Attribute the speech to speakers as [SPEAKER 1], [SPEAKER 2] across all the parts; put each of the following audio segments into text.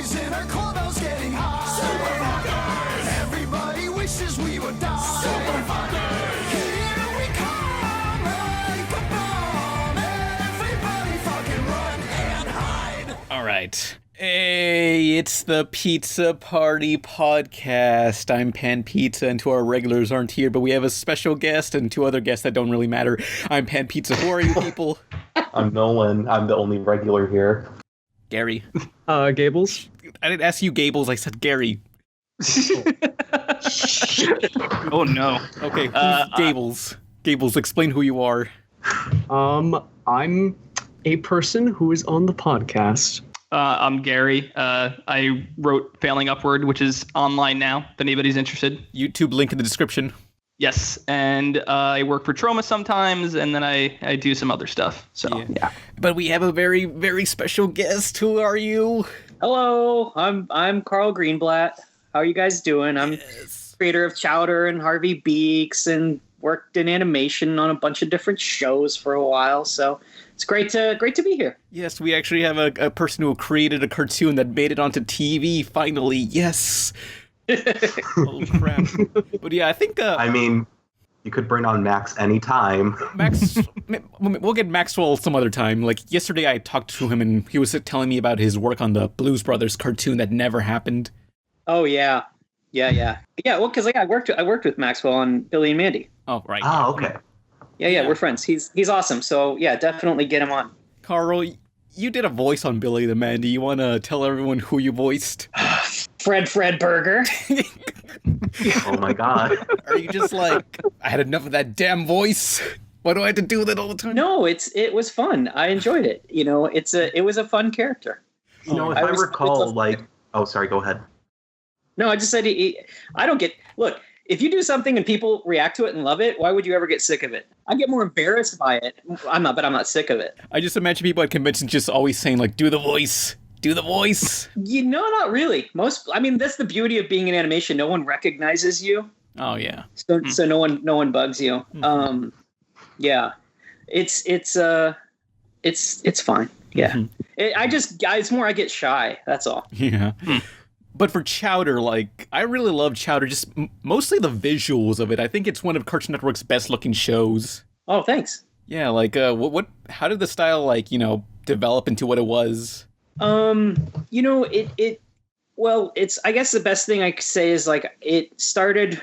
[SPEAKER 1] boys in our clubhouse getting high. Super fuckers! Everybody wishes we would die. Super fuckers! Here we come like a bomb. Everybody fucking run and hide.
[SPEAKER 2] All right. Hey, it's the Pizza Party podcast. I'm Pan Pizza, and two of our regulars aren't here, but we have a special guest and two other guests that don't really matter. I'm Pan Pizza. Who are you people?
[SPEAKER 3] I'm Nolan. I'm the only regular here.
[SPEAKER 2] Gary.
[SPEAKER 4] Gables.
[SPEAKER 2] I didn't ask you Gables, I said Gary.
[SPEAKER 5] Oh no.
[SPEAKER 2] Okay, who's Gables? Gables, explain who you are.
[SPEAKER 4] I'm a person who is on the podcast.
[SPEAKER 5] I'm Gary. I wrote Failing Upward, which is online now, if anybody's interested.
[SPEAKER 2] YouTube link in the description.
[SPEAKER 5] Yes, and I work for Trauma sometimes, and then I do some other stuff. So yeah.
[SPEAKER 2] But we have a very, very special guest. Who are you?
[SPEAKER 6] Hello, I'm Carl Greenblatt. How are you guys doing? I'm creator of Chowder and Harvey Beaks, and worked in animation on a bunch of different shows for a while. So it's great to be here.
[SPEAKER 2] Yes, we actually have a person who created a cartoon that made it onto TV. Finally, yes. Oh crap! But yeah, I think.
[SPEAKER 3] I mean, you could bring on Max anytime.
[SPEAKER 2] Max, we'll get Maxwell some other time. Like yesterday, I talked to him and he was telling me about his work on the Blues Brothers cartoon that never happened.
[SPEAKER 6] Oh yeah. Well, because I worked with Maxwell on Billy and Mandy.
[SPEAKER 2] Oh right.
[SPEAKER 3] Oh okay.
[SPEAKER 6] Yeah, we're friends. He's awesome. So yeah, definitely get him on.
[SPEAKER 2] Carl, you did a voice on Billy the Man. Do you want to tell everyone who you voiced?
[SPEAKER 6] Fred Burger.
[SPEAKER 3] Oh my god.
[SPEAKER 2] Are you just like, I had enough of that damn voice? Why do I have to do that all the time?
[SPEAKER 6] No, it was fun. I enjoyed it. You know, it was a fun character.
[SPEAKER 3] You know, if I recall, oh, sorry, go ahead.
[SPEAKER 6] No, I just said, I don't get, look, if you do something and people react to it and love it, why would you ever get sick of it? I get more embarrassed by it. I'm not sick of it.
[SPEAKER 2] I just imagine people at conventions just always saying, like, do the voice. Do the voice.
[SPEAKER 6] You know, not really. That's the beauty of being in animation. No one recognizes you.
[SPEAKER 2] Oh, yeah.
[SPEAKER 6] So no one bugs you.
[SPEAKER 2] Mm-hmm.
[SPEAKER 6] Yeah. It's fine. Yeah.
[SPEAKER 2] Mm-hmm.
[SPEAKER 6] It's more I get shy. That's all.
[SPEAKER 2] Yeah. But for Chowder, like, I really love Chowder, just mostly the visuals of it. I think it's one of Cartoon Network's best-looking shows.
[SPEAKER 6] Oh, thanks.
[SPEAKER 2] Yeah, like, how did the style, like, develop into what it was?
[SPEAKER 6] It's, I guess the best thing I could say is, like, it started,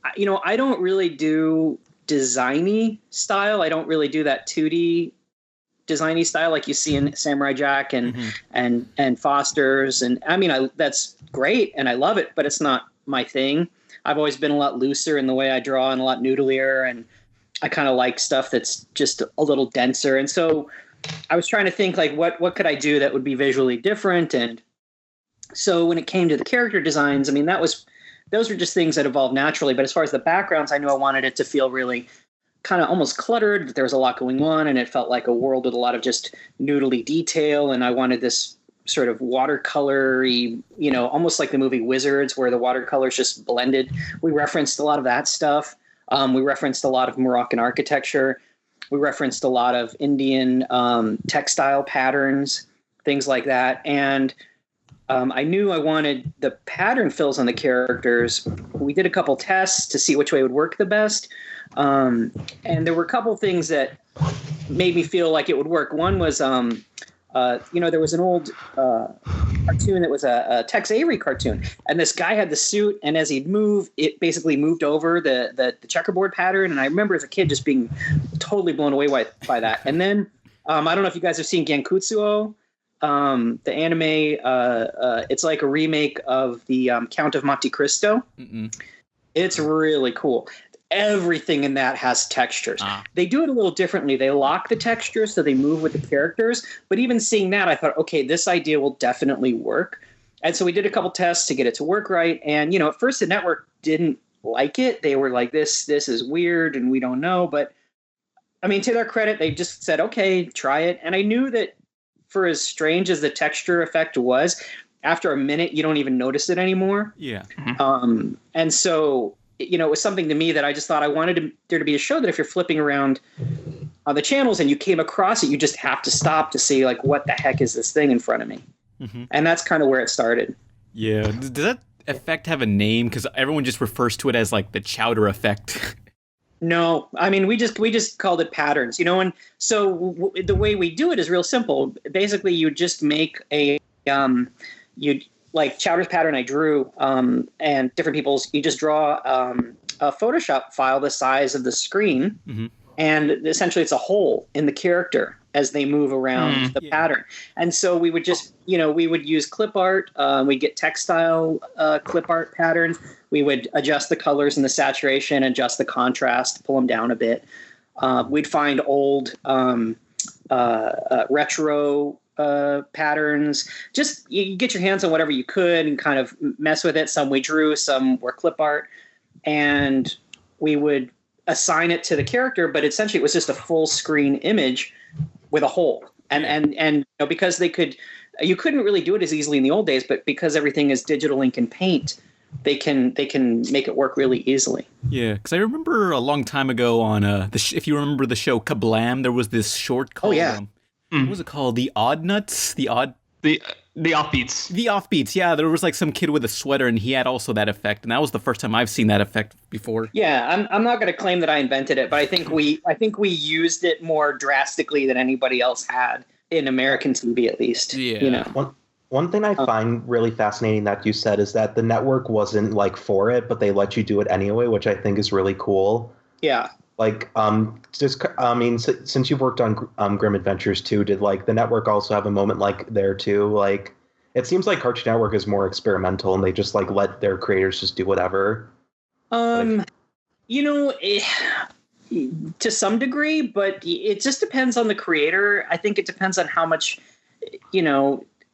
[SPEAKER 6] I don't really do designy style. I don't really do that 2D designy style like you see in Samurai Jack and Foster's, and I mean that's great and I love it, but it's not my thing. I've always been a lot looser in the way I draw and a lot noodlier, and I kind of like stuff that's just a little denser. And so I was trying to think like what could I do that would be visually different. And so when it came to the character designs, I mean those were just things that evolved naturally. But as far as the backgrounds, I knew I wanted it to feel really kind of almost cluttered, that there was a lot going on, and it felt like a world with a lot of just noodly detail. And I wanted this sort of watercolory, almost like the movie Wizards, where the watercolors just blended. We referenced a lot of that stuff. We referenced a lot of Moroccan architecture. We referenced a lot of Indian textile patterns, things like that. And I knew I wanted the pattern fills on the characters. We did a couple tests to see which way would work the best. And there were a couple things that made me feel like it would work. One was, there was an old cartoon that was a Tex Avery cartoon, and this guy had the suit, and as he'd move, it basically moved over the checkerboard pattern. And I remember as a kid just being totally blown away by that. And then I don't know if you guys have seen Gankutsuo, the anime. It's like a remake of the Count of Monte Cristo. Mm-mm. It's really cool. Everything in that has textures. They do it a little differently. They lock the textures so they move with the characters. But even seeing that, I thought, okay, this idea will definitely work. And so we did a couple tests to get it to work right. And, at first the network didn't like it. They were like, this is weird and we don't know. But I mean, to their credit, they just said, okay, try it. And I knew that for as strange as the texture effect was, after a minute, you don't even notice it anymore.
[SPEAKER 2] Yeah.
[SPEAKER 6] And so it was something to me that I just thought I wanted there to be a show that if you're flipping around on the channels and you came across it, you just have to stop to see like, what the heck is this thing in front of me? And that's kind of where it started.
[SPEAKER 2] Yeah. Does that effect have a name? Because everyone just refers to it as like the Chowder effect.
[SPEAKER 6] No, I mean we just called it patterns, and so the way we do it is real simple. Basically, you just make a you'd like Chowder's pattern I drew, and different people's. You just draw a Photoshop file the size of the screen, and essentially it's a hole in the character as they move around the pattern. And so we would just, we would use clip art. We'd get textile clip art patterns. We would adjust the colors and the saturation, adjust the contrast, pull them down a bit. We'd find old retro patterns. Just you get your hands on whatever you could and kind of mess with it. Some we drew, some were clip art. And we would assign it to the character, but essentially it was just a full screen image with a hole. And because you couldn't really do it as easily in the old days, but because everything is digital ink and paint, they can make it work really easily.
[SPEAKER 2] Yeah, because I remember a long time ago on if you remember the show Kablam, there was this short called what was it called? The Odd Nuts? The
[SPEAKER 5] Offbeats.
[SPEAKER 2] The Offbeats, yeah. There was like some kid with a sweater, and he had also that effect, and that was the first time I've seen that effect before.
[SPEAKER 6] Yeah, I'm not going to claim that I invented it, but I think we used it more drastically than anybody else had in American TV, at least.
[SPEAKER 2] Yeah.
[SPEAKER 3] One thing I find really fascinating that you said is that the network wasn't like for it, but they let you do it anyway, which I think is really cool.
[SPEAKER 6] Yeah.
[SPEAKER 3] Like, since you've worked on Grim Adventures too, did like the network also have a moment like there too? Like, it seems like Cartoon Network is more experimental and they just like let their creators just do whatever. To
[SPEAKER 6] some degree, but it just depends on the creator. I think it depends on how much,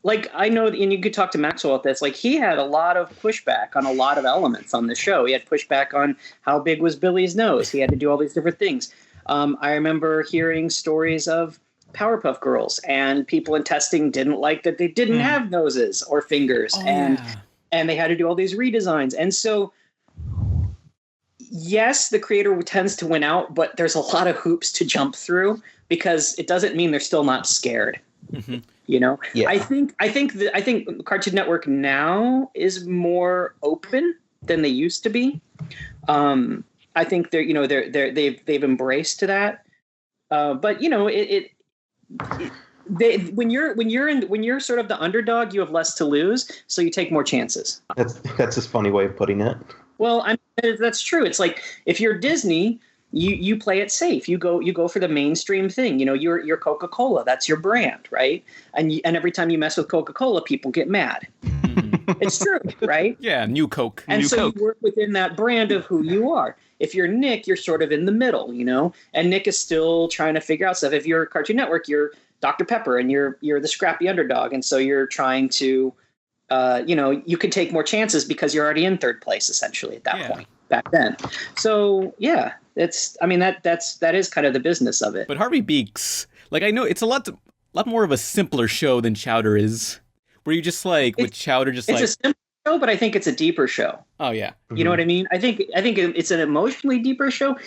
[SPEAKER 6] like I know, and you could talk to Maxwell about this, like he had a lot of pushback on a lot of elements on the show. He had pushback on how big was Billy's nose. He had to do all these different things. I remember hearing stories of Powerpuff Girls and people in testing didn't like that they didn't have noses or fingers and they had to do all these redesigns. And so, yes, the creator tends to win out, but there's a lot of hoops to jump through because it doesn't mean they're still not scared. Yeah. I think Cartoon Network now is more open than they used to be. I think they've embraced to that. But when you're sort of the underdog, you have less to lose, so you take more chances.
[SPEAKER 3] That's a funny way of putting it.
[SPEAKER 6] Well, that's true. It's like if you're Disney, you play it safe. You go for the mainstream thing. You're Coca-Cola. That's your brand, right? And every time you mess with Coca-Cola, people get mad. It's true, right?
[SPEAKER 2] Yeah, New Coke.
[SPEAKER 6] And
[SPEAKER 2] New
[SPEAKER 6] so
[SPEAKER 2] Coke.
[SPEAKER 6] you work within that brand of who you are. If you're Nick, you're sort of in the middle, and Nick is still trying to figure out stuff. If you're Cartoon Network, you're Dr. Pepper and you're the scrappy underdog. And so you're trying to, you can take more chances because you're already in third place essentially at that point back then. So yeah, that is kind of the business of it.
[SPEAKER 2] But Harvey Beaks, like I know it's a lot more of a simpler show than Chowder is. Where you just like with Chowder, just
[SPEAKER 6] it's
[SPEAKER 2] like
[SPEAKER 6] a simple show, but I think it's a deeper show.
[SPEAKER 2] Oh yeah,
[SPEAKER 6] you know what I mean. I think it's an emotionally deeper show.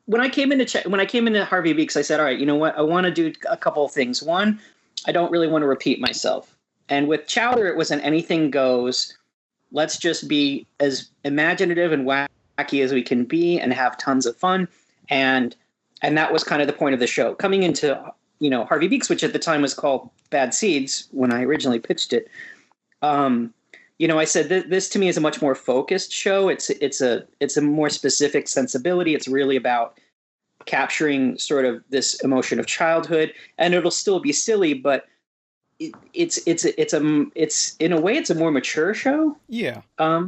[SPEAKER 6] When I came into Harvey Beaks, I said, all right, you know what? I want to do a couple of things. One, I don't really want to repeat myself. And with Chowder, it was an anything goes. Let's just be as imaginative and wacky as we can be and have tons of fun. And that was kind of the point of the show. Coming into, Harvey Beaks, which at the time was called Bad Seeds when I originally pitched it. I said this to me is a much more focused show. It's a more specific sensibility. It's really about capturing sort of this emotion of childhood, and it'll still be silly, but it's in a way it's a more mature show.
[SPEAKER 2] Yeah.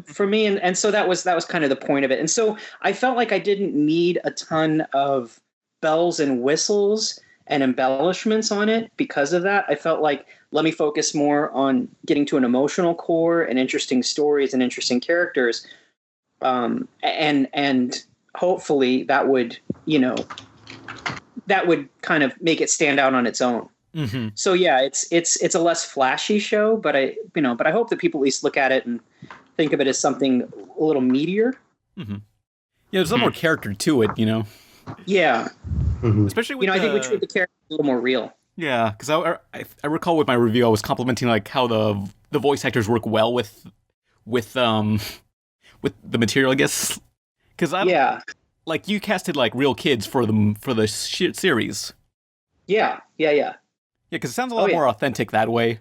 [SPEAKER 6] For me, and so that was kind of the point of it. And so I felt like I didn't need a ton of bells and whistles and embellishments on it because of that. I felt like let me focus more on getting to an emotional core and interesting stories and interesting characters. And hopefully that would kind of make it stand out on its own.
[SPEAKER 2] Mm-hmm.
[SPEAKER 6] So yeah, it's a less flashy show, but I hope that people at least look at it and think of it as something a little meatier.
[SPEAKER 2] Mm-hmm. Yeah, there's a lot more character to it,
[SPEAKER 6] Yeah.
[SPEAKER 3] Mm-hmm.
[SPEAKER 2] Especially with
[SPEAKER 6] I think we treat the character a little more real.
[SPEAKER 2] Yeah, because I recall with my review I was complimenting like how the voice actors work well with the material, I guess. Because
[SPEAKER 6] Yeah.
[SPEAKER 2] like you casted like real kids for the series.
[SPEAKER 6] Yeah.
[SPEAKER 2] Yeah, because it sounds a lot more authentic that way.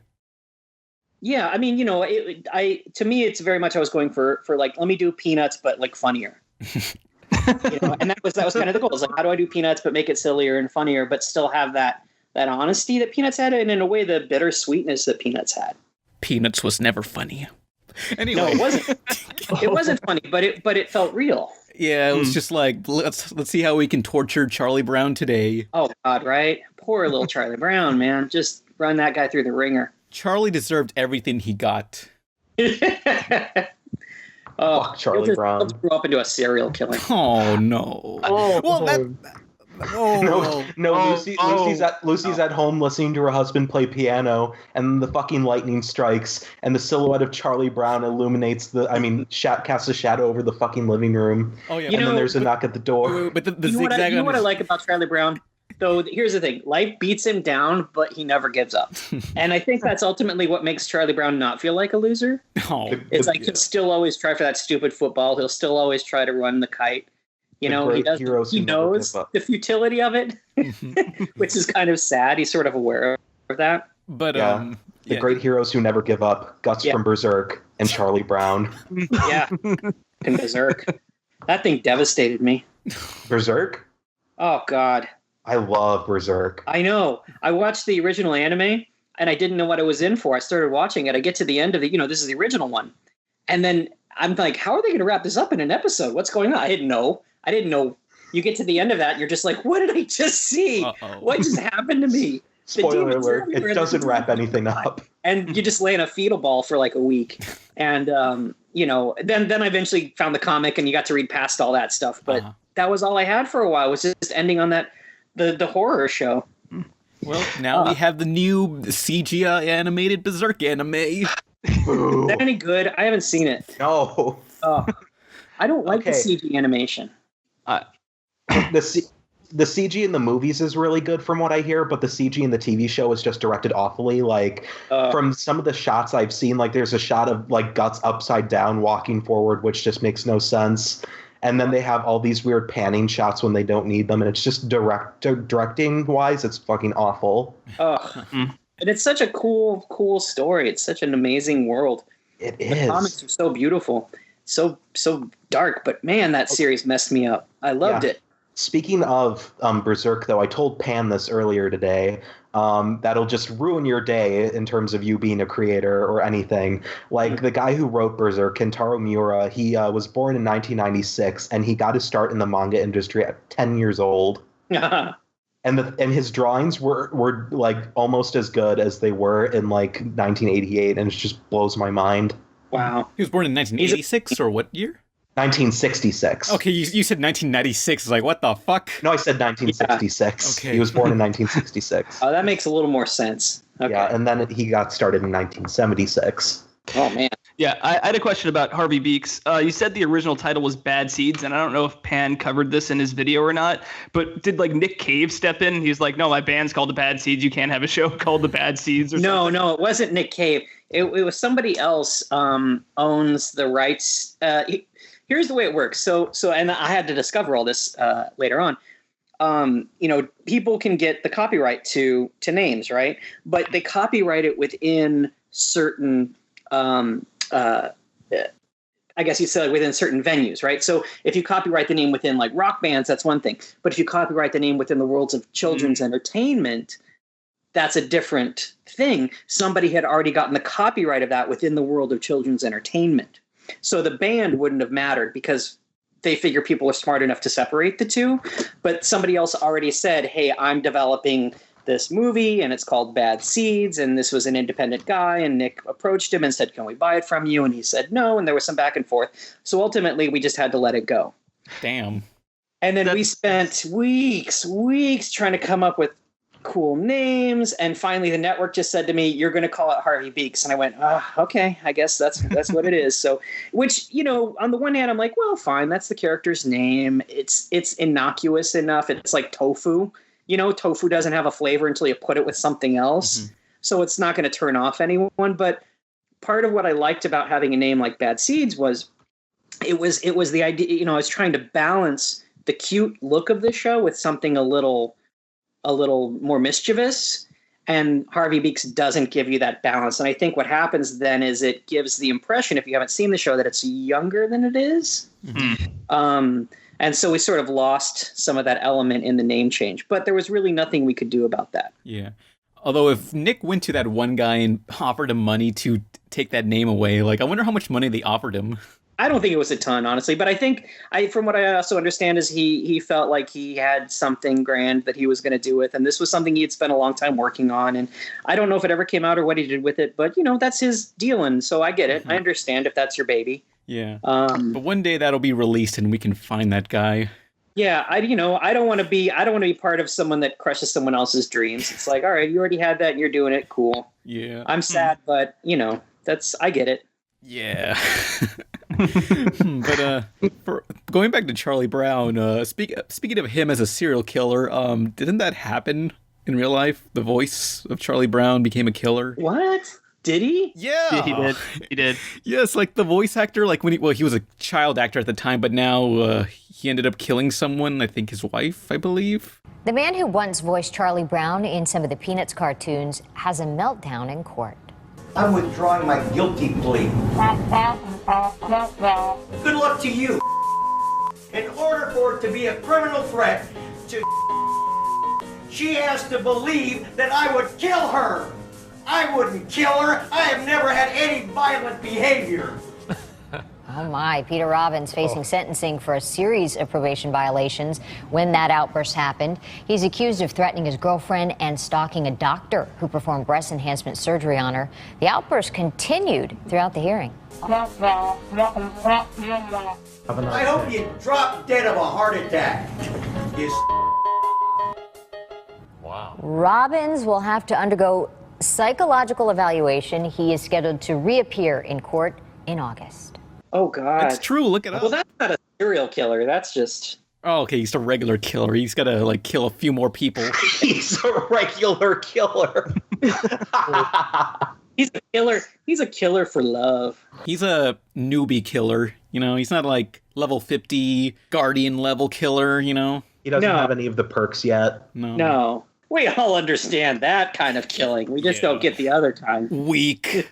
[SPEAKER 6] Yeah, I mean, to me, it's very much I was going for like, let me do Peanuts, but like funnier. And that was kind of the goal. It's like, how do I do Peanuts but make it sillier and funnier, but still have that honesty that Peanuts had, and in a way, the bittersweetness that Peanuts had.
[SPEAKER 2] Peanuts was never funny. Anyway,
[SPEAKER 6] no, it wasn't. It wasn't funny, but it felt real.
[SPEAKER 2] Yeah, it was just like let's see how we can torture Charlie Brown today.
[SPEAKER 6] Oh God, right? Poor little Charlie Brown, man. Just run that guy through the ringer.
[SPEAKER 2] Charlie deserved everything he got.
[SPEAKER 6] Oh,
[SPEAKER 3] Charlie Brown.
[SPEAKER 6] He'll grow up into a serial killer.
[SPEAKER 2] Oh no.
[SPEAKER 3] Lucy's at home listening to her husband play piano, and the fucking lightning strikes, and the silhouette of Charlie Brown illuminates casts a shadow over the fucking living room.
[SPEAKER 2] Oh yeah.
[SPEAKER 3] And then there's a knock at the door.
[SPEAKER 2] But the
[SPEAKER 6] you know
[SPEAKER 2] zigzag.
[SPEAKER 6] You know what I like about Charlie Brown? Though here's the thing: life beats him down, but he never gives up. And I think that's ultimately what makes Charlie Brown not feel like a loser.
[SPEAKER 2] Oh,
[SPEAKER 6] it's like he'll still always try for that stupid football. He'll still always try to run the kite. He knows the futility of it, which is kind of sad. He's sort of aware of that.
[SPEAKER 2] But
[SPEAKER 3] the great heroes who never give up. Guts from Berserk and Charlie Brown.
[SPEAKER 6] Yeah, and Berserk. That thing devastated me.
[SPEAKER 3] Berserk?
[SPEAKER 6] Oh God.
[SPEAKER 3] I love Berserk.
[SPEAKER 6] I know. I watched the original anime, and I didn't know what I was in for. I started watching it. I get to the end of this is the original one. And then I'm like, how are they going to wrap this up in an episode? What's going on? I didn't know. You get to the end of that, and you're just like, what did I just see?
[SPEAKER 2] Uh-oh.
[SPEAKER 6] What just happened to me?
[SPEAKER 3] Spoiler alert, it doesn't wrap anything up.
[SPEAKER 6] And you just lay in a fetal ball for like a week. And, then I eventually found the comic, and you got to read past all that stuff. But that was all I had for a while, was just ending on that. The horror show.
[SPEAKER 2] Well, now we have the new CG animated Berserk anime. Is
[SPEAKER 6] that any good? I haven't seen it.
[SPEAKER 3] No.
[SPEAKER 6] I don't like the CG animation.
[SPEAKER 3] The CG in the movies is really good from what I hear, but the CG in the TV show is just directed awfully. Like from some of the shots I've seen, like there's a shot of like Guts upside down walking forward, which just makes no sense. And then they have all these weird panning shots when they don't need them, and it's just directing wise, it's fucking awful.
[SPEAKER 6] And it's such a cool story. It's such an amazing world.
[SPEAKER 3] It
[SPEAKER 6] the
[SPEAKER 3] is.
[SPEAKER 6] Comics are so beautiful, so dark. But man, that series messed me up. I loved it.
[SPEAKER 3] Speaking of Berserk, though, I told Pan this earlier today. That'll just ruin your day in terms of you being a creator or anything. Like the guy who wrote Berserk, Kentaro Miura, he was born in 1996, and he got his start in the manga industry at 10 years old. And his drawings were like almost as good as they were in like 1988, and it just blows my mind.
[SPEAKER 6] Wow.
[SPEAKER 2] He was born in 1986 or what year?
[SPEAKER 3] 1966.
[SPEAKER 2] Okay, you said 1996. Like, what the fuck?
[SPEAKER 3] No, I said 1966.
[SPEAKER 2] Okay.
[SPEAKER 3] He was born in 1966.
[SPEAKER 6] Oh, that makes a little more sense. Okay.
[SPEAKER 3] Yeah, and then he got started in 1976.
[SPEAKER 6] Oh, man.
[SPEAKER 5] Yeah, I had a question about Harvey Beaks. You said the original title was Bad Seeds, and I don't know if Pan covered this in his video or not, but did like Nick Cave step in? He's like, no, my band's called The Bad Seeds. You can't have a show called The Bad Seeds or something.
[SPEAKER 6] No, it wasn't Nick Cave. It was somebody else owns the rights. Here's the way it works. So, and I had to discover all this later on. People can get the copyright to names, right? But they copyright it within certain, I guess you'd say like within certain venues, right? So if you copyright the name within like rock bands, that's one thing. But if you copyright the name within the worlds of children's entertainment, that's a different thing. Somebody had already gotten the copyright of that within the world of children's entertainment. So the band wouldn't have mattered because they figure people are smart enough to separate the two. But somebody else already said, hey, I'm developing this movie and it's called Bad Seeds. And this was an independent guy. And Nick approached him and said, can we buy it from you? And he said no. And there was some back and forth. So ultimately, we just had to let it go.
[SPEAKER 2] Damn.
[SPEAKER 6] And then we spent weeks trying to come up with cool names, and finally the network just said to me, you're going to call it Harvey Beaks. And I went, okay, I guess that's what it is. So, which, on the one hand, I'm like, well, fine, that's the character's name. It's innocuous enough. It's like tofu. tofu doesn't have a flavor until you put it with something else.
[SPEAKER 2] Mm-hmm.
[SPEAKER 6] So it's not going to turn off anyone. But part of what I liked about having a name like Bad Seeds was it was the idea, I was trying to balance the cute look of the show with something a little more mischievous. And Harvey Beaks doesn't give you that balance. And I think what happens then is it gives the impression, if you haven't seen the show, that it's younger than it is.
[SPEAKER 2] Mm-hmm.
[SPEAKER 6] And so we sort of lost some of that element in the name change. But there was really nothing we could do about that.
[SPEAKER 2] Yeah. Although if Nick went to that one guy and offered him money to take that name away, like, I wonder how much money they offered him.
[SPEAKER 6] I don't think it was a ton, honestly, but I think from what I also understand is he felt like he had something grand that he was going to do with, and this was something he had spent a long time working on, and I don't know if it ever came out or what he did with it, but that's his deal, and so I get it. I understand if that's your baby.
[SPEAKER 2] Yeah. But one day that'll be released and we can find that guy.
[SPEAKER 6] Yeah, I don't want to be part of someone that crushes someone else's dreams. It's like, all right, you already had that and you're doing it, cool.
[SPEAKER 2] Yeah.
[SPEAKER 6] I'm sad, but I get it.
[SPEAKER 2] Yeah. But for going back to Charlie Brown, speaking of him as a serial killer, didn't that happen in real life? The voice of Charlie Brown became a killer.
[SPEAKER 6] What? Did he?
[SPEAKER 2] Yeah,
[SPEAKER 5] he did.
[SPEAKER 2] Yes, like the voice actor, like he was a child actor at the time, but now he ended up killing someone. I think his wife, I believe.
[SPEAKER 7] The man who once voiced Charlie Brown in some of the Peanuts cartoons has a meltdown in court.
[SPEAKER 8] I'm withdrawing my guilty plea. Good luck to you. In order for it to be a criminal threat to she has to believe that I would kill her. I wouldn't kill her. I have never had any violent behavior.
[SPEAKER 7] Oh my, Peter Robbins facing sentencing for a series of probation violations when that outburst happened. He's accused of threatening his girlfriend and stalking a doctor who performed breast enhancement surgery on her. The outburst continued throughout the hearing.
[SPEAKER 8] I hope you drop dead of a heart attack.
[SPEAKER 7] Wow. Robbins will have to undergo psychological evaluation. He is scheduled to reappear in court in August.
[SPEAKER 6] Oh, God.
[SPEAKER 2] That's true. Look it up.
[SPEAKER 6] Well, that's not a serial killer. That's just...
[SPEAKER 2] Oh, okay. He's a regular killer. He's got to, kill a few more people.
[SPEAKER 3] He's a regular killer.
[SPEAKER 6] He's a killer. He's a killer for love.
[SPEAKER 2] He's a newbie killer. He's not level 50 guardian level killer,
[SPEAKER 3] He doesn't have any of the perks yet.
[SPEAKER 6] No. We all understand that kind of killing. We just don't get the other kind.
[SPEAKER 2] Weak.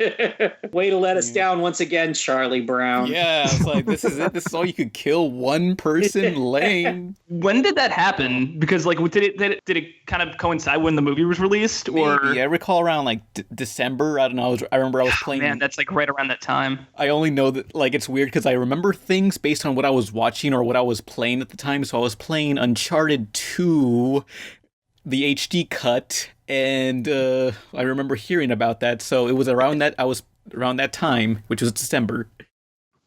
[SPEAKER 6] Way to let us down once again, Charlie Brown.
[SPEAKER 2] Yeah, it's like, this is it. This is all you could kill one person. Lame.
[SPEAKER 5] When did that happen? Because did it kind of coincide when the movie was released? Or
[SPEAKER 2] maybe. I recall around December. I don't know. I remember I was playing.
[SPEAKER 5] Man, that's right around that time.
[SPEAKER 2] I only know that it's weird because I remember things based on what I was watching or what I was playing at the time. So I was playing Uncharted 2. The HD cut, and I remember hearing about that. So it was around that time, which was December.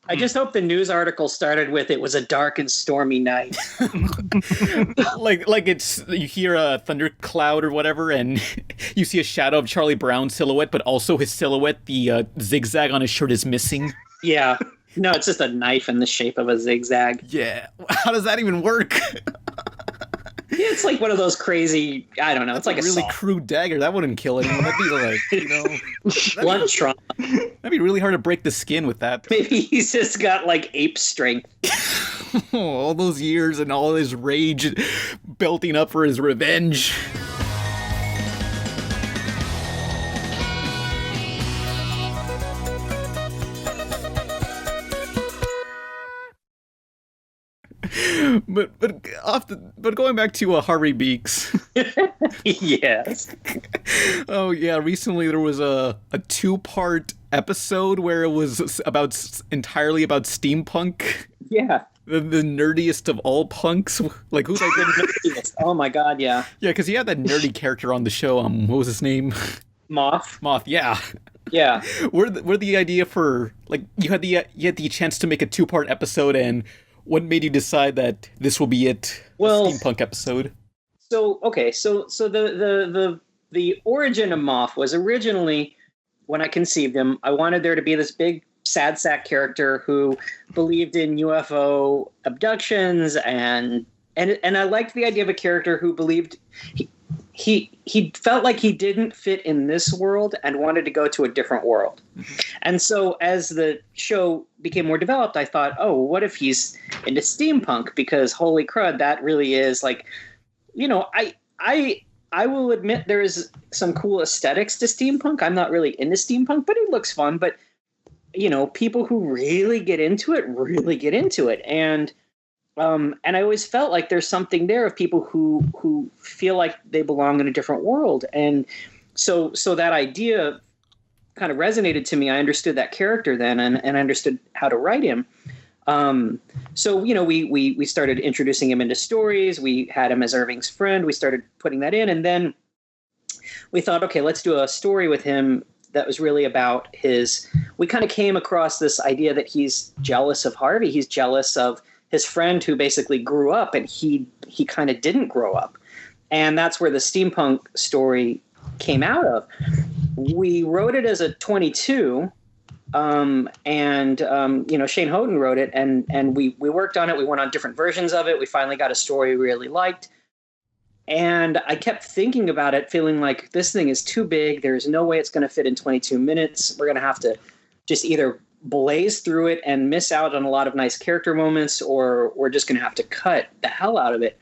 [SPEAKER 6] I just hope the news article started with "It was a dark and stormy night."
[SPEAKER 2] It's you hear a thundercloud or whatever, and you see a shadow of Charlie Brown's silhouette, but also his silhouette, the zigzag on his shirt is missing.
[SPEAKER 6] Yeah, no, it's just a knife in the shape of a zigzag.
[SPEAKER 2] Yeah, how does that even work?
[SPEAKER 6] Yeah, it's like one of those crazy, I don't know. It's like a
[SPEAKER 2] really crude dagger. That wouldn't kill anyone. That'd be
[SPEAKER 6] blunt trauma.
[SPEAKER 2] That'd be really hard to break the skin with that.
[SPEAKER 6] Maybe he's just got ape strength.
[SPEAKER 2] All those years and all his rage belting up for his revenge. But going back to Harvey Beaks.
[SPEAKER 6] Yes.
[SPEAKER 2] Oh yeah, recently there was a 2-part episode where it was entirely about steampunk.
[SPEAKER 6] Yeah.
[SPEAKER 2] The nerdiest of all punks. Who's
[SPEAKER 6] Oh my God, yeah.
[SPEAKER 2] Yeah, because he had that nerdy character on the show. What was his name?
[SPEAKER 6] Moth,
[SPEAKER 2] yeah.
[SPEAKER 6] Yeah.
[SPEAKER 2] Where the idea for you had the chance to make a 2-part episode, and what made you decide that this will be it?
[SPEAKER 6] Well,
[SPEAKER 2] steampunk episode.
[SPEAKER 6] So the origin of Moth was originally, when I conceived him, I wanted there to be this big sad sack character who believed in UFO abductions and and I liked the idea of a character who believed he felt like he didn't fit in this world and wanted to go to a different world. And so as the show became more developed, I thought, oh, what if he's into steampunk? Because holy crud, that really is like, you know, I will admit there is some cool aesthetics to steampunk. I'm not really into steampunk, but it looks fun. But, you know, people who really get into it. And I always felt like there's something there of people who feel like they belong in a different world. And so that idea kind of resonated to me. I understood that character then, and I understood how to write him. So, you know, we started introducing him into stories. We had him as Irving's friend. We started putting that in. And then we thought, okay, let's do a story with him that was really about we kind of came across this idea that he's jealous of Harvey. He's jealous of his friend who basically grew up, and he kind of didn't grow up. And that's where the steampunk story came out of. We wrote it as a 22, you know, Shane Houghton wrote it, and we worked on it. We went on different versions of it. We finally got a story we really liked. And I kept thinking about it, feeling like this thing is too big. There's no way it's going to fit in 22 minutes. We're going to have to just either blaze through it and miss out on a lot of nice character moments, or we're just going to have to cut the hell out of it.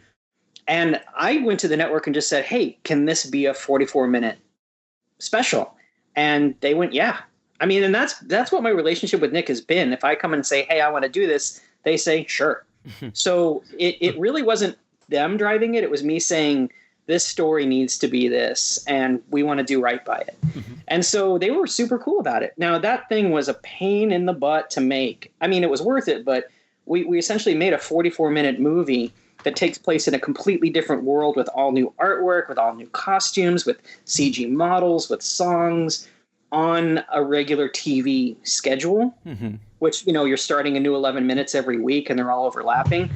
[SPEAKER 6] And I went to the network and just said, hey, can this be a 44-minute special? And they went, yeah. I mean, and that's what my relationship with Nick has been. If I come and say, hey, I want to do this, they say, sure. So it really wasn't them driving it. It was me saying, this story needs to be this, and we want to do right by it. And so they were super cool about it. Now, that thing was a pain in the butt to make. I mean, it was worth it, but we essentially made a 44-minute movie that takes place in a completely different world with all new artwork, with all new costumes, with CG models, with songs on a regular TV schedule, which, you know, you're starting a new 11 minutes every week and they're all overlapping.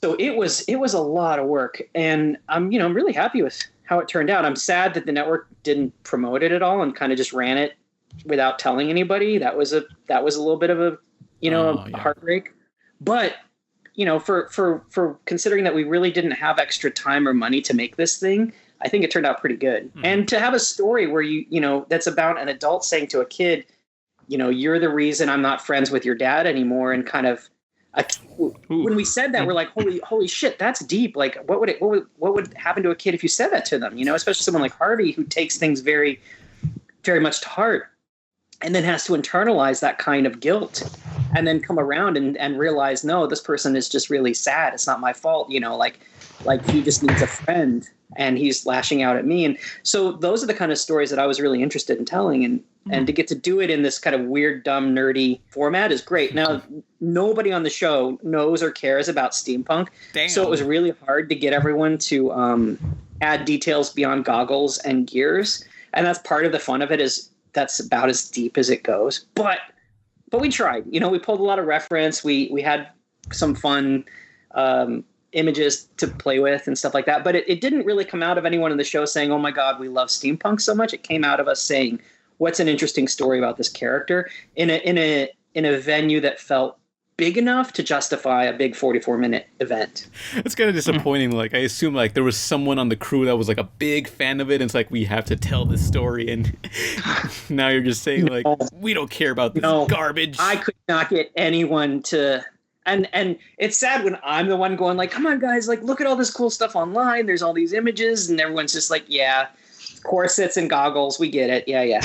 [SPEAKER 6] So it was a lot of work, and I'm really happy with how it turned out. I'm sad that the network didn't promote it at all and kind of just ran it without telling anybody. That was a little bit of a heartbreak. But, you know, for considering that we really didn't have extra time or money to make this thing, I think it turned out pretty good. And to have a story where you know, that's about an adult saying to a kid, you know, you're the reason I'm not friends with your dad anymore, and kind of when we said that, we're like, holy shit, that's deep. Like, what would happen to a kid if you said that to them? You know, especially someone like Harvey, who takes things very, very much to heart, and then has to internalize that kind of guilt, and then come around and realize, no, this person is just really sad. It's not my fault. You know, like he just needs a friend, and he's lashing out at me. And so those are the kind of stories that I was really interested in telling, and to get to do it in this kind of weird, dumb, nerdy format is great. Now, nobody on the show knows or cares about steampunk. Damn. So it was really hard to get everyone to add details beyond goggles and gears. And that's part of the fun of it, is that's about as deep as it goes. But we tried. You know, we pulled a lot of reference. We had some fun images to play with and stuff like that. But it didn't really come out of anyone in the show saying, oh my God, we love steampunk so much. It came out of us saying, what's an interesting story about this character in a venue that felt big enough to justify a big 44-minute event.
[SPEAKER 2] It's kind of disappointing. Like, I assume like there was someone on the crew that was like a big fan of it, and it's like, we have to tell this story, and now you're just saying like, we don't care about this garbage.
[SPEAKER 6] I could not get anyone to, and it's sad when I'm the one going like, come on guys, like, look at all this cool stuff online, there's all these images, and everyone's just like, yeah, corsets and goggles, we get it, yeah.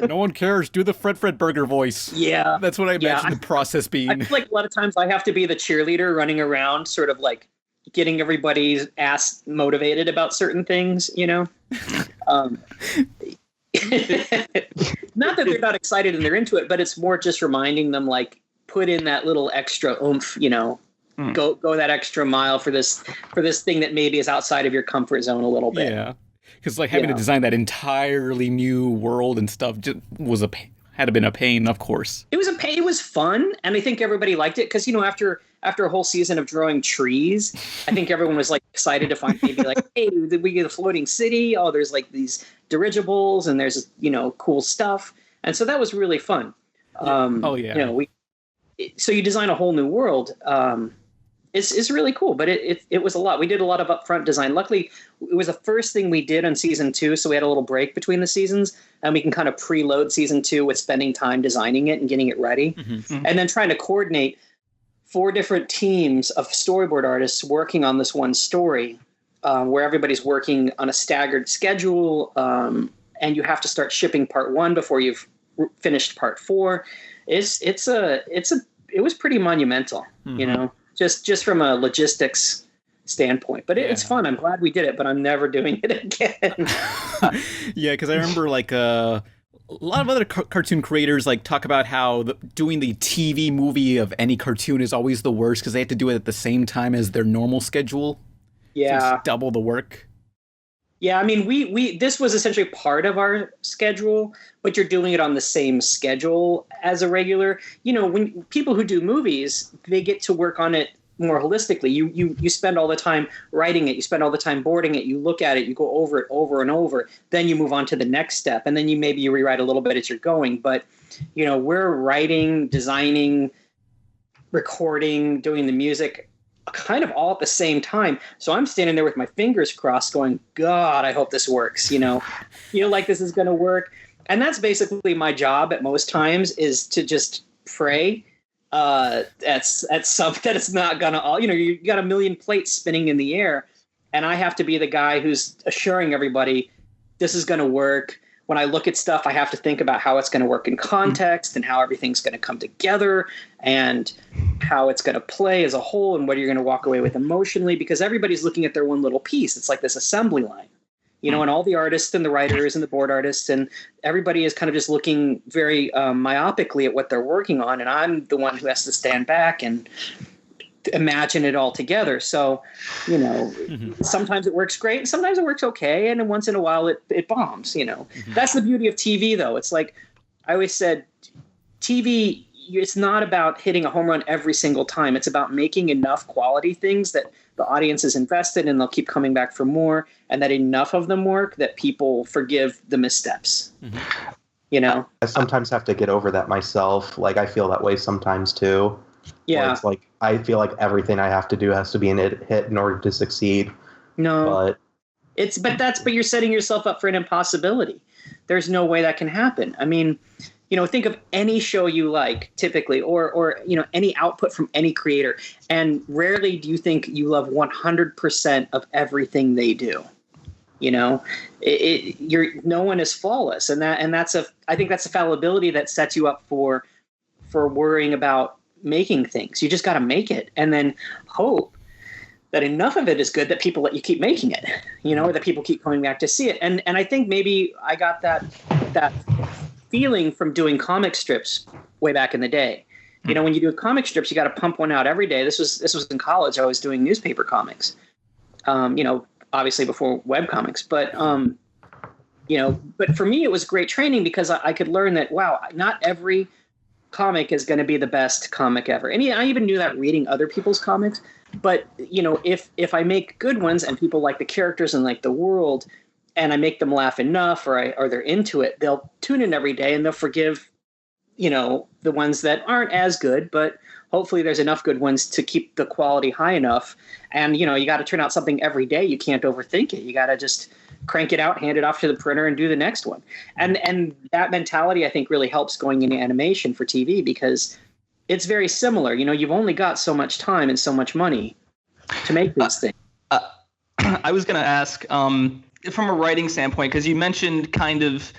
[SPEAKER 2] No one cares. Do the Fred Burger voice.
[SPEAKER 6] Yeah.
[SPEAKER 2] That's what I imagine the process being.
[SPEAKER 6] I feel like a lot of times I have to be the cheerleader running around, sort of like getting everybody's ass motivated about certain things, you know? Not that they're not excited and they're into it, but it's more just reminding them, like, put in that little extra oomph, you know, go that extra mile for this thing that maybe is outside of your comfort zone a little bit.
[SPEAKER 2] Yeah. Because like having to design that entirely new world and stuff just had been a pain, of course. It was a pain.
[SPEAKER 6] It was fun, and I think everybody liked it because, you know, after a whole season of drawing trees, I think everyone was like excited to find maybe like, hey, did we get a floating city? Oh, there's like these dirigibles and there's, you know, cool stuff, and so that was really fun. You know, so you design a whole new world. is really cool. But it was a lot. We did a lot of upfront design. Luckily, it was the first thing we did on season 2, so we had a little break between the seasons, and we can kind of preload season 2 with spending time designing it and getting it ready, and then trying to coordinate 4 different teams of storyboard artists working on this one story, where everybody's working on a staggered schedule, and you have to start shipping part 1 before you've finished part 4. It was pretty monumental, you know, just from a logistics standpoint. But it's fun. I'm glad we did it, but I'm never doing it again.
[SPEAKER 2] Yeah, because I remember like a lot of other cartoon creators like talk about how doing the TV movie of any cartoon is always the worst because they have to do it at the same time as their normal schedule.
[SPEAKER 6] Yeah,
[SPEAKER 2] so it's double the work.
[SPEAKER 6] Yeah, I mean, we this was essentially part of our schedule, but you're doing it on the same schedule as a regular. You know, when people who do movies, they get to work on it more holistically. You spend all the time writing it, you spend all the time boarding it, you look at it, you go over it over and over, then you move on to the next step, and then you rewrite a little bit as you're going. But, you know, we're writing, designing, recording, doing the music kind of all at the same time. So I'm standing there with my fingers crossed going, God, I hope this works. You know, feel like this is going to work. And that's basically my job at most times, is to just pray that it's not going to, you know, you got a million plates spinning in the air, and I have to be the guy who's assuring everybody this is going to work. When I look at stuff, I have to think about how it's going to work in context and how everything's going to come together and how it's going to play as a whole and what you're going to walk away with emotionally, because everybody's looking at their one little piece. It's like this assembly line, you know, and all the artists and the writers and the board artists and everybody is kind of just looking very myopically at what they're working on. And I'm the one who has to stand back and imagine it all together. So, you know, sometimes it works great and sometimes it works okay, and then once in a while it bombs, you know. That's the beauty of TV, though. It's like I always said, TV, it's not about hitting a home run every single time. It's about making enough quality things that the audience is invested and they'll keep coming back for more, and that enough of them work that people forgive the missteps. You know,
[SPEAKER 3] I sometimes have to get over that myself. Like, I feel that way sometimes too.
[SPEAKER 6] Yeah.
[SPEAKER 3] It's like I feel like everything I have to do has to be an hit in order to succeed.
[SPEAKER 6] No, but you're setting yourself up for an impossibility. There's no way that can happen. I mean, you know, think of any show you like, typically, or you know, any output from any creator, and rarely do you think you love 100% of everything they do. You know, no one is flawless, and I think that's a fallibility that sets you up for worrying about making things. You just got to make it, and then hope that enough of it is good that people let you keep making it, you know, or that people keep coming back to see it. And I think maybe I got that feeling from doing comic strips way back in the day. You know, when you do comic strips, you got to pump one out every day. This was in college. I was doing newspaper comics, you know, obviously before web comics, but you know, but for me it was great training because I could learn that, wow, not every comic is going to be the best comic ever. And I even knew that reading other people's comics. But, you know, if I make good ones and people like the characters and like the world, and I make them laugh enough, or they're into it, they'll tune in every day and they'll forgive, you know, the ones that aren't as good. But hopefully there's enough good ones to keep the quality high enough. And, you know, you got to turn out something every day. You can't overthink it. You got to just crank it out, hand it off to the printer, and do the next one. And that mentality, I think, really helps going into animation for TV, because it's very similar. You know, you've only got so much time and so much money to make these things.
[SPEAKER 5] I was going to ask, from a writing standpoint, because you mentioned kind of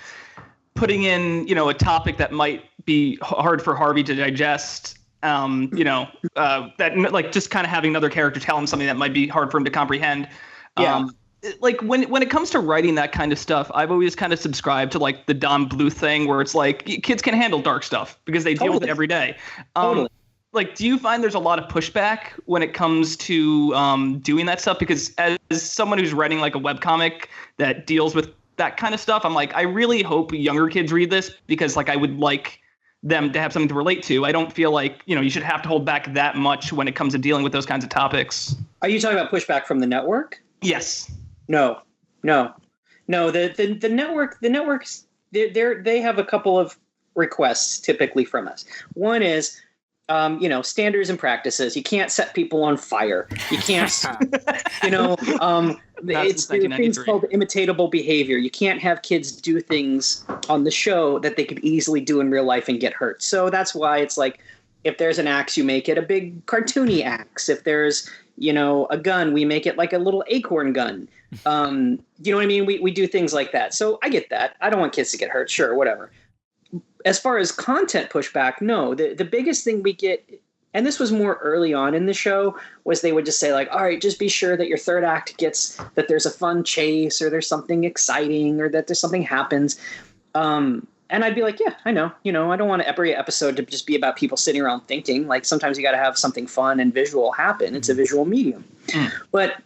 [SPEAKER 5] putting in, you know, a topic that might be hard for Harvey to digest. You know, that like just kind of having another character tell him something that might be hard for him to comprehend.
[SPEAKER 6] Yeah.
[SPEAKER 5] Like when it comes to writing that kind of stuff, I've always kind of subscribed to like the Don Bluth thing, where it's like kids can handle dark stuff because they deal with it every day.
[SPEAKER 6] Totally.
[SPEAKER 5] Like, do you find there's a lot of pushback when it comes to doing that stuff? Because as someone who's writing like a webcomic that deals with that kind of stuff, I'm like, I really hope younger kids read this, because like I would like them to have something to relate to. I don't feel like, you know, you should have to hold back that much when it comes to dealing with those kinds of topics.
[SPEAKER 6] Are you talking about pushback from the network?
[SPEAKER 5] Yes.
[SPEAKER 6] No. The networks, they have a couple of requests typically from us. One is, standards and practices. You can't set people on fire. You can't, it's things called imitatable behavior. You can't have kids do things on the show that they could easily do in real life and get hurt. So that's why it's like, if there's an axe, you make it a big cartoony axe. If there's, a gun, we make it like a little acorn gun. You know what I mean? We do things like that. So I get that. I don't want kids to get hurt. Sure, whatever. As far as content pushback, no. The biggest thing we get, and this was more early on in the show, was they would just say like, all right, just be sure that your third act gets, that there's a fun chase or there's something exciting or that there's something happens. And I'd be like, yeah, I know. I don't want every episode to just be about people sitting around thinking. Like sometimes you got to have something fun and visual happen. It's a visual medium. But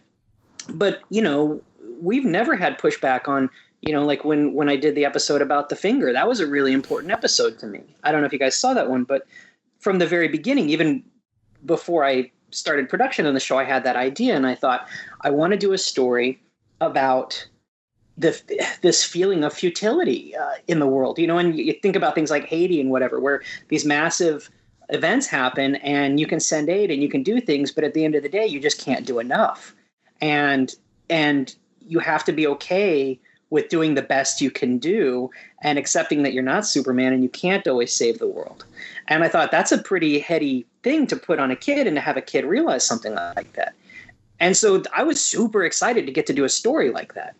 [SPEAKER 6] we've never had pushback on, like when I did the episode about the finger, that was a really important episode to me. I don't know if you guys saw that one, but from the very beginning, even before I started production on the show, I had that idea and I thought, I want to do a story about this feeling of futility in the world, and you think about things like Haiti and whatever, where these massive events happen and you can send aid and you can do things, but at the end of the day, you just can't do enough. And you have to be okay with doing the best you can do and accepting that you're not Superman and you can't always save the world. And I thought that's a pretty heady thing to put on a kid and to have a kid realize something like that. And so I was super excited to get to do a story like that.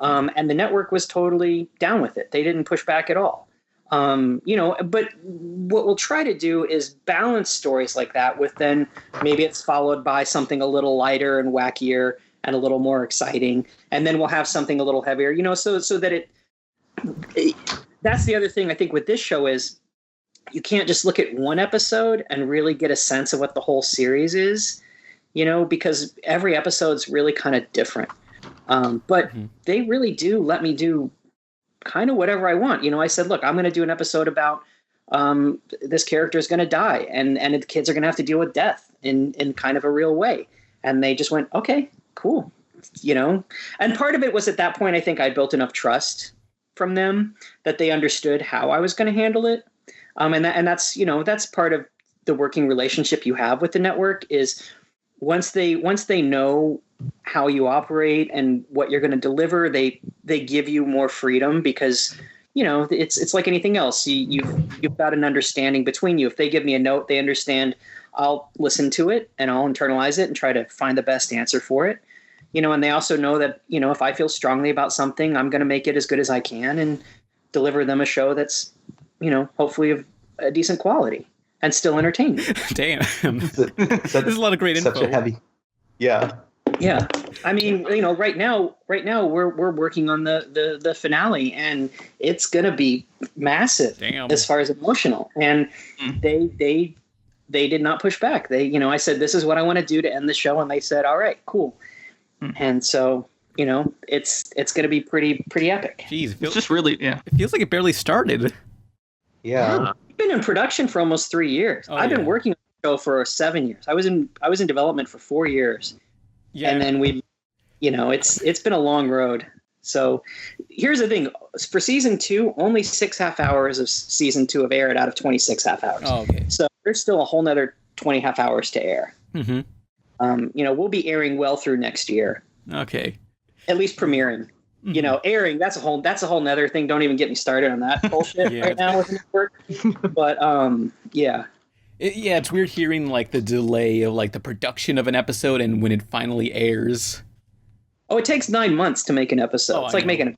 [SPEAKER 6] And the network was totally down with it. They didn't push back at all. But what we'll try to do is balance stories like that with then maybe it's followed by something a little lighter and wackier and a little more exciting. And then we'll have something a little heavier, so that that's the other thing I think with this show is you can't just look at one episode and really get a sense of what the whole series is, because every episode's really kind of different. But they really do let me do kind of whatever I want. I said, look, I'm going to do an episode about this character is going to die and the kids are going to have to deal with death in kind of a real way. And they just went, okay, cool. And part of it was at that point, I think I built enough trust from them that they understood how I was going to handle it. And that's part of the working relationship you have with the network is once they know how you operate and what you're going to deliver, they give you more freedom because, it's like anything else. You've got an understanding between you. If they give me a note, they understand I'll listen to it and I'll internalize it and try to find the best answer for it. And they also know that, if I feel strongly about something, I'm going to make it as good as I can and deliver them a show that's, hopefully of a decent quality and still entertaining.
[SPEAKER 2] Damn. There's a lot of great info.
[SPEAKER 3] Such a heavy. Yeah.
[SPEAKER 6] Yeah. I mean, right now we're working on the finale and it's going to be massive.
[SPEAKER 2] Damn.
[SPEAKER 6] As far as emotional. And they did not push back. I said, this is what I want to do to end the show. And they said, all right, cool. And so, it's going to be pretty epic.
[SPEAKER 2] Jeez.
[SPEAKER 5] It's just really, yeah.
[SPEAKER 2] It feels like it barely started.
[SPEAKER 3] Yeah.
[SPEAKER 6] I've been in production for almost 3 years. I've been working on the show for 7 years. I was in development for 4 years. Yeah. And then it's been a long road. So here's the thing. For season 2, only 6 half hours of season 2 have aired out of 26 half hours.
[SPEAKER 2] Oh, okay.
[SPEAKER 6] So there's still a whole nother 20 half hours to air.
[SPEAKER 2] Mm-hmm.
[SPEAKER 6] We'll be airing well through next year.
[SPEAKER 2] Okay.
[SPEAKER 6] At least premiering. Mm-hmm. Airing, that's a whole nother thing. Don't even get me started on that bullshit right now with the network. But yeah.
[SPEAKER 2] It's weird hearing like the delay of like the production of an episode and when it finally airs.
[SPEAKER 6] Oh, it takes 9 months to make an episode. It's like making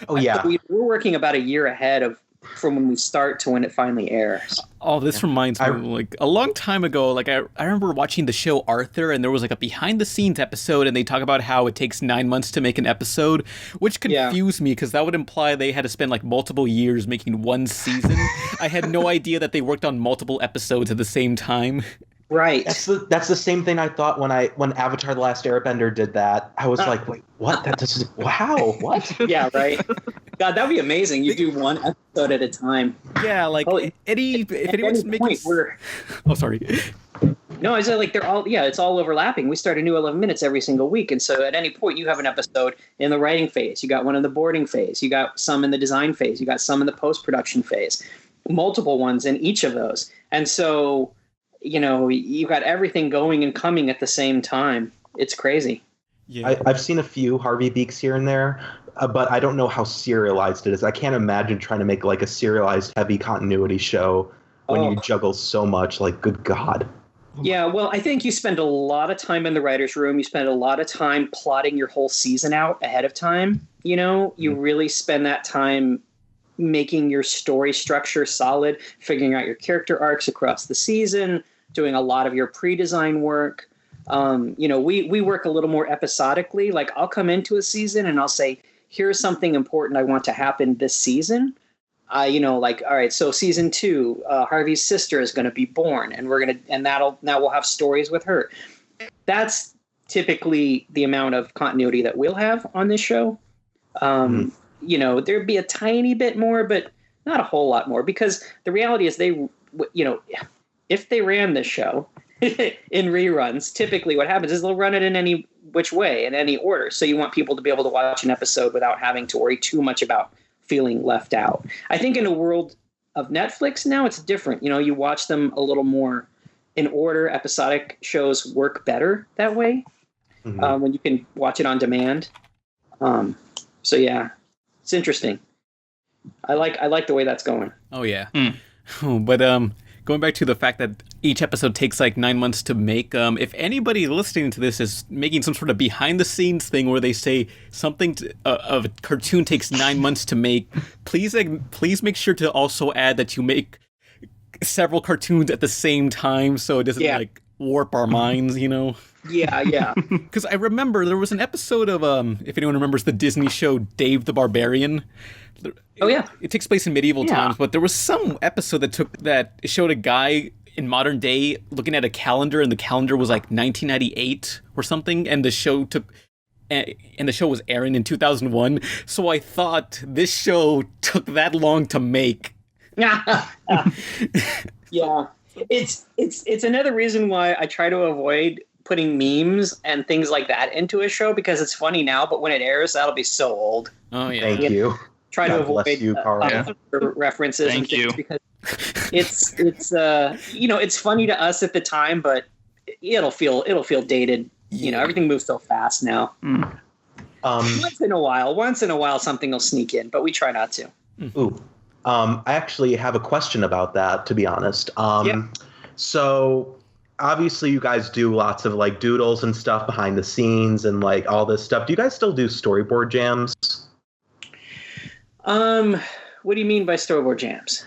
[SPEAKER 6] we're working about a year ahead from when we start to when it finally airs.
[SPEAKER 2] Oh, this reminds me, like a long time ago, like I remember watching the show Arthur, and there was like a behind the scenes episode, and they talk about how it takes 9 months to make an episode, which confused me because that would imply they had to spend like multiple years making one season. I had no idea that they worked on multiple episodes at the same time.
[SPEAKER 6] Right.
[SPEAKER 3] That's the same thing I thought when Avatar: The Last Airbender did that. I was like, wait, what? Wow, what?
[SPEAKER 6] Yeah, right. God, that'd be amazing. You do one episode at a time.
[SPEAKER 2] Yeah, like if anyone's making. Oh, sorry.
[SPEAKER 6] No, I said like they're all it's all overlapping. We start a new 11 minutes every single week, and so at any point you have an episode in the writing phase. You got one in the boarding phase. You got some in the design phase. You got some in the post production phase. Multiple ones in each of those, and so. you got everything going and coming at the same time. It's crazy.
[SPEAKER 2] Yeah.
[SPEAKER 3] I've seen a few Harvey Beaks here and there, but I don't know how serialized it is. I can't imagine trying to make like a serialized heavy continuity show when you juggle so much. Like, good God.
[SPEAKER 6] Yeah, well, I think you spend a lot of time in the writer's room. You spend a lot of time plotting your whole season out ahead of time. You really spend that time making your story structure solid, figuring out your character arcs across the season, doing a lot of your pre-design work. We work a little more episodically. Like, I'll come into a season and I'll say, here's something important I want to happen this season. All right, so season 2, Harvey's sister is going to be born, and now we'll have stories with her. That's typically the amount of continuity that we'll have on this show. There'd be a tiny bit more, but not a whole lot more, because the reality is if they ran this show in reruns, typically what happens is they'll run it in any which way, in any order. So you want people to be able to watch an episode without having to worry too much about feeling left out. I think in a world of Netflix now, it's different. You watch them a little more in order. Episodic shows work better that way, when you can watch it on demand. So yeah, it's interesting. I like the way that's going.
[SPEAKER 2] Oh yeah. But going back to the fact that each episode takes like 9 months to make, if anybody listening to this is making some sort of behind the scenes thing where they say something of a cartoon takes 9 months to make, please make sure to also add that you make several cartoons at the same time so it doesn't warp our minds,
[SPEAKER 6] Yeah.
[SPEAKER 2] Because I remember there was an episode of, if anyone remembers the Disney show Dave the Barbarian.
[SPEAKER 6] Oh yeah.
[SPEAKER 2] It takes place in medieval times, but there was some episode that showed a guy in modern day looking at a calendar, and the calendar was like 1998 or something, and the show was airing in 2001. So I thought this show took that long to make.
[SPEAKER 6] Yeah. It's another reason why I try to avoid putting memes and things like that into a show, because it's funny now, but when it airs, that'll be so old.
[SPEAKER 2] Oh yeah.
[SPEAKER 3] Thank you.
[SPEAKER 6] Try
[SPEAKER 3] God
[SPEAKER 6] to avoid
[SPEAKER 3] bless you, Carl.
[SPEAKER 6] references.
[SPEAKER 5] Thank you.
[SPEAKER 6] Because it's it's funny to us at the time, but it'll feel dated. Everything moves so fast now. Once in a while, something will sneak in, but we try not to.
[SPEAKER 3] Ooh. I actually have a question about that, to be honest. So obviously you guys do lots of like doodles and stuff behind the scenes and like all this stuff. Do you guys still do storyboard jams?
[SPEAKER 6] What do you mean by storyboard jams?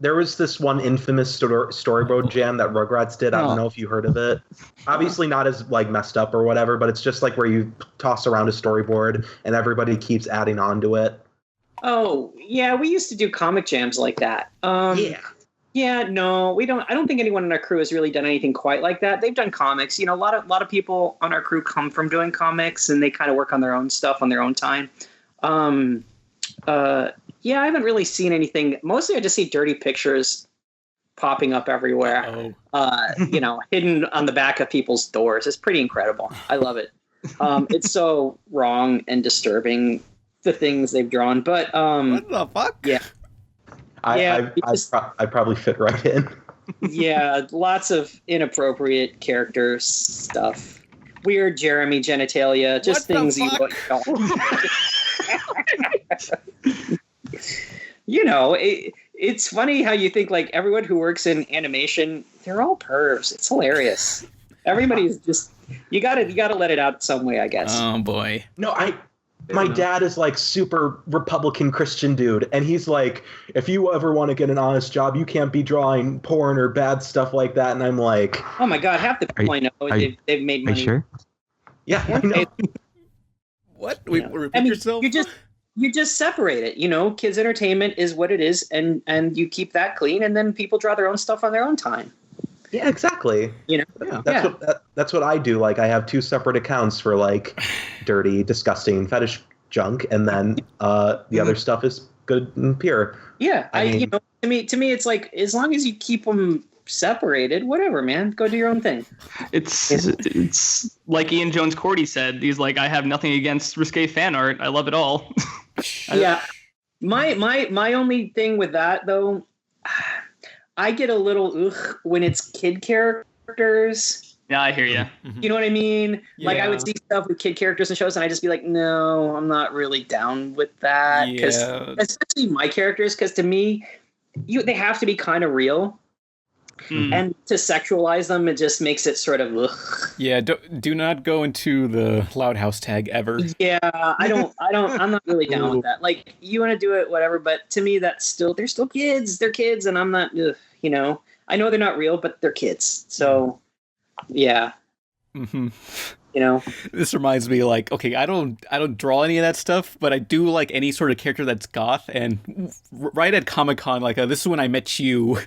[SPEAKER 3] There was this one infamous storyboard jam that Rugrats did. I don't know if you heard of it. Obviously not as like messed up or whatever, but it's just like where you toss around a storyboard and everybody keeps adding on to it.
[SPEAKER 6] Oh, yeah, we used to do comic jams like that. Yeah, no, we don't. I don't think anyone in our crew has really done anything quite like that. They've done comics. A lot of people on our crew come from doing comics, and they kind of work on their own stuff on their own time. Yeah, I haven't really seen anything. Mostly I just see dirty pictures popping up everywhere, hidden on the back of people's doors. It's pretty incredible. I love it. It's so wrong and disturbing, the things they've drawn. But
[SPEAKER 2] what the fuck?
[SPEAKER 6] Yeah.
[SPEAKER 3] I probably fit right in.
[SPEAKER 6] Yeah, lots of inappropriate character stuff. Weird Jeremy genitalia, just
[SPEAKER 2] What
[SPEAKER 6] things
[SPEAKER 2] the
[SPEAKER 6] you don't. It's funny how you think like everyone who works in animation, they're all pervs. It's hilarious. Everybody's just you gotta let it out some way, I guess.
[SPEAKER 2] Oh boy.
[SPEAKER 3] No, my dad is like super Republican Christian dude, and he's like, if you ever want to get an honest job, you can't be drawing porn or bad stuff like that. And I'm like,
[SPEAKER 6] oh my god, half the people I know they've made money.
[SPEAKER 9] Are you sure?
[SPEAKER 3] Yeah, I know.
[SPEAKER 2] What? Repeat yourself?
[SPEAKER 6] You just separate it. Kids entertainment is what it is, and you keep that clean, and then people draw their own stuff on their own time.
[SPEAKER 3] Yeah, exactly. That's what I do. Like, I have 2 separate accounts for like dirty, disgusting fetish junk, and then the other stuff is good and pure.
[SPEAKER 6] Yeah, to me, it's like as long as you keep them separated, whatever, man, go do your own thing.
[SPEAKER 5] It's like Ian Jones Cordy said. He's like, I have nothing against risque fan art. I love it all.
[SPEAKER 6] Yeah, my only thing with that though. I get a little ugh when it's kid characters.
[SPEAKER 5] Yeah, I hear you.
[SPEAKER 6] You know what I mean? Like I
[SPEAKER 4] Yeah.
[SPEAKER 6] would see stuff with kid characters and shows, and I just be like, no, I'm not really down with that. Because
[SPEAKER 2] Yeah.
[SPEAKER 6] especially my characters, because to me, they have to be kind of real. And to sexualize them, it just makes it sort of ugh.
[SPEAKER 2] Yeah, do not go into the Loud House tag ever.
[SPEAKER 6] Yeah, I'm not really down with that. Like, you want to do it, whatever, but to me, they're still kids. They're kids, and I'm not, ugh, you know. I know they're not real, but they're kids. So, yeah.
[SPEAKER 2] Mm-hmm.
[SPEAKER 6] You know.
[SPEAKER 2] This reminds me, like, okay, I don't draw any of that stuff, but I do like any sort of character that's goth. And right at Comic-Con, like, this is when I met you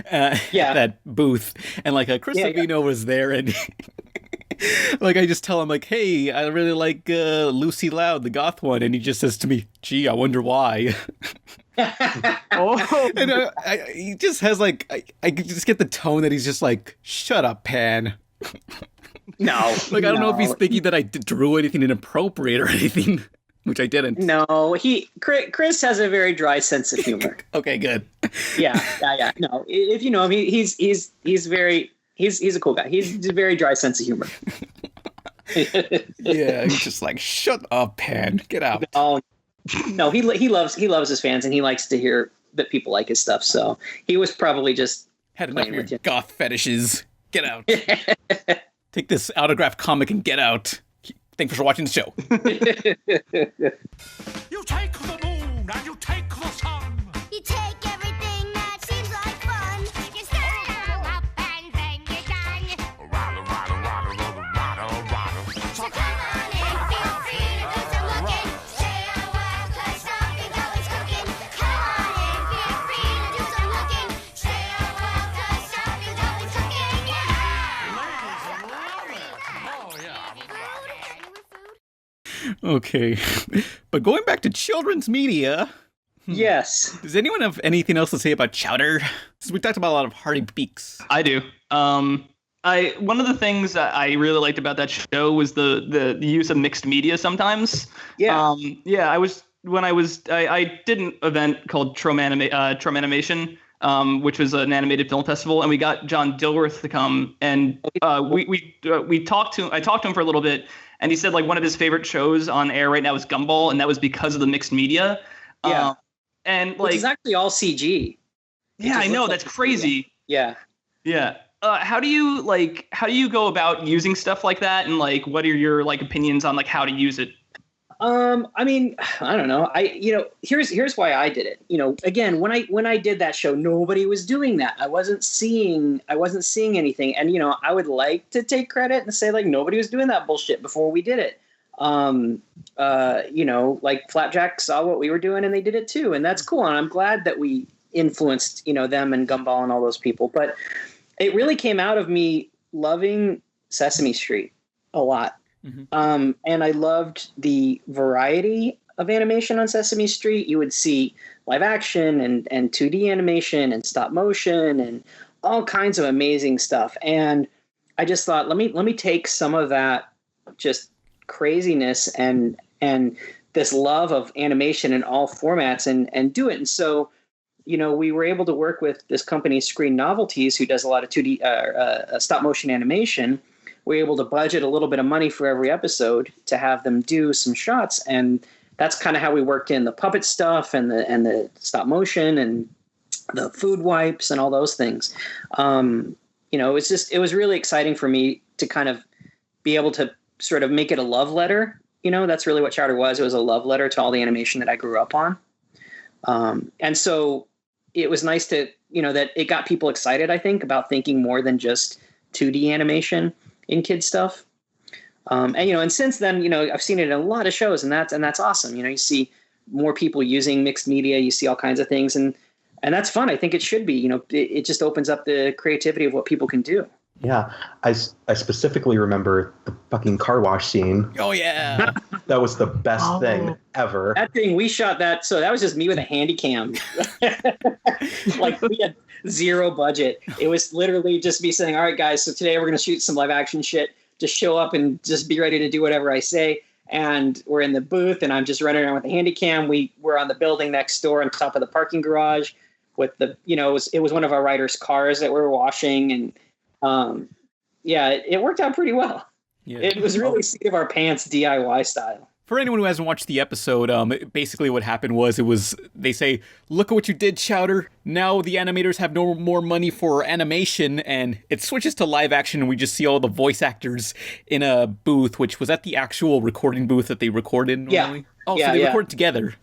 [SPEAKER 2] at that booth, and like Chris Savino was there, and like I just tell him like, hey, I really like Lucy Loud, the goth one, and he just says to me, gee, I wonder why. And he just has like, I just get the tone that he's just like, shut up, Pan.
[SPEAKER 6] No.
[SPEAKER 2] Like, I don't know if he's thinking that I drew anything inappropriate or anything, which I didn't.
[SPEAKER 6] No, Chris has a very dry sense of humor.
[SPEAKER 2] Okay, good.
[SPEAKER 6] Yeah. No, if you know him, he's a cool guy. He's a very dry sense of humor.
[SPEAKER 2] Yeah, he's just like, shut up, Pan, get out.
[SPEAKER 6] No, he loves his fans, and he likes to hear that people like his stuff. So he was probably just
[SPEAKER 2] had enough of your goth fetishes. Get out. Take this autographed comic and get out. Thanks for watching the show.
[SPEAKER 1] You take the moon and you take the sun.
[SPEAKER 9] You take everything that seems like fun. You start up and then you're done. So come on in, feel free to do some looking. Stay a while, 'cause something's always cooking. Come on in, feel free to do some looking. Stay a while, 'cause something's always cooking. Yeah!
[SPEAKER 2] Okay. But going back to children's media.
[SPEAKER 6] Yes.
[SPEAKER 2] Does anyone have anything else to say about Chowder? Since we talked about a lot of Harvey Beaks.
[SPEAKER 5] I do. One of the things that I really liked about that show was the use of mixed media sometimes.
[SPEAKER 6] Yeah.
[SPEAKER 5] I did an event called Trom Animation, which was an animated film festival, and we got John Dilworth to come, and I talked to him for a little bit, and he said like one of his favorite shows on air right now is Gumball, and that was because of the mixed media.
[SPEAKER 6] Yeah.
[SPEAKER 5] And like,
[SPEAKER 6] it's actually all CG.
[SPEAKER 5] Yeah, I know, that's crazy.
[SPEAKER 6] Yeah.
[SPEAKER 5] Yeah. How do you go about using stuff like that, and like what are your like opinions on like how to use it?
[SPEAKER 6] I mean, I don't know. Here's why I did it. You know, again, when I did that show, nobody was doing that. I wasn't seeing anything. And, you know, I would like to take credit and say like nobody was doing that bullshit before we did it. You know, like Flapjack saw what we were doing and they did it too. And that's cool. And I'm glad that we influenced, you know, them and Gumball and all those people. But it really came out of me loving Sesame Street a lot. Mm-hmm. And I loved the variety of animation on Sesame Street. You would see live action and 2D animation and stop motion and all kinds of amazing stuff. And I just thought, let me take some of that just craziness and this love of animation in all formats and do it. And so, you know, we were able to work with this company, Screen Novelties, who does a lot of 2D stop motion animation. We're able to budget a little bit of money for every episode to have them do some shots. And that's kind of how we worked in the puppet stuff and the stop motion and the food wipes and all those things. You know, it was really exciting for me to kind of be able to sort of make it a love letter. You know, that's really what Chowder was. It was a love letter to all the animation that I grew up on. And so it was nice to, you know, that it got people excited, I think, about thinking more than just 2D animation in kid stuff. And, you know, and since then, you know, I've seen it in a lot of shows and that's awesome. You know, you see more people using mixed media, you see all kinds of things and that's fun. I think it should be, you know, it just opens up the creativity of what people can do.
[SPEAKER 3] Yeah. I specifically remember the fucking car wash scene.
[SPEAKER 2] Oh yeah.
[SPEAKER 3] That was the best thing ever.
[SPEAKER 6] That thing, we shot that. So that was just me with a handy cam. Like we had zero budget. It was literally just me saying, all right, guys, so today we're going to shoot some live action shit. Just show up and just be ready to do whatever I say. And we're in the booth and I'm just running around with a handy cam. We're on the building next door on top of the parking garage. with the, it was one of our writers' cars that we were washing, and it worked out pretty well.
[SPEAKER 2] Yeah.
[SPEAKER 6] It was really seat of our pants DIY style.
[SPEAKER 2] For anyone who hasn't watched the episode, basically what happened was they say, look at what you did, Chowder. Now the animators have no more money for animation, and it switches to live action, and we just see all the voice actors in a booth, which was at the actual recording booth that they record in normally. Oh, so they record together.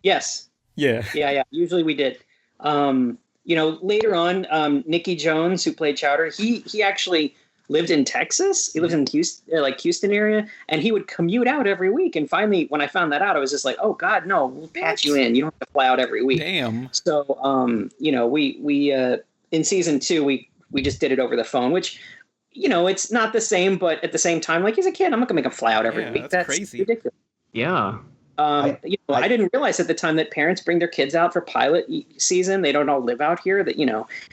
[SPEAKER 6] Yes.
[SPEAKER 2] Yeah.
[SPEAKER 6] Yeah. Usually we did. Later on, Nicky Jones, who played Chowder, he actually lived in Texas. He lives in Houston area, and he would commute out every week. And finally, when I found that out, I was just like, "Oh God, no! We'll patch you in. You don't have to fly out every week."
[SPEAKER 2] Damn.
[SPEAKER 6] So, we in season 2, we just did it over the phone, which, it's not the same, but at the same time, like, he's a kid. I'm not gonna make him fly out every week. That's
[SPEAKER 2] crazy.
[SPEAKER 6] Ridiculous.
[SPEAKER 4] Yeah.
[SPEAKER 6] I didn't realize at the time that parents bring their kids out for pilot season. They don't all live out here. That,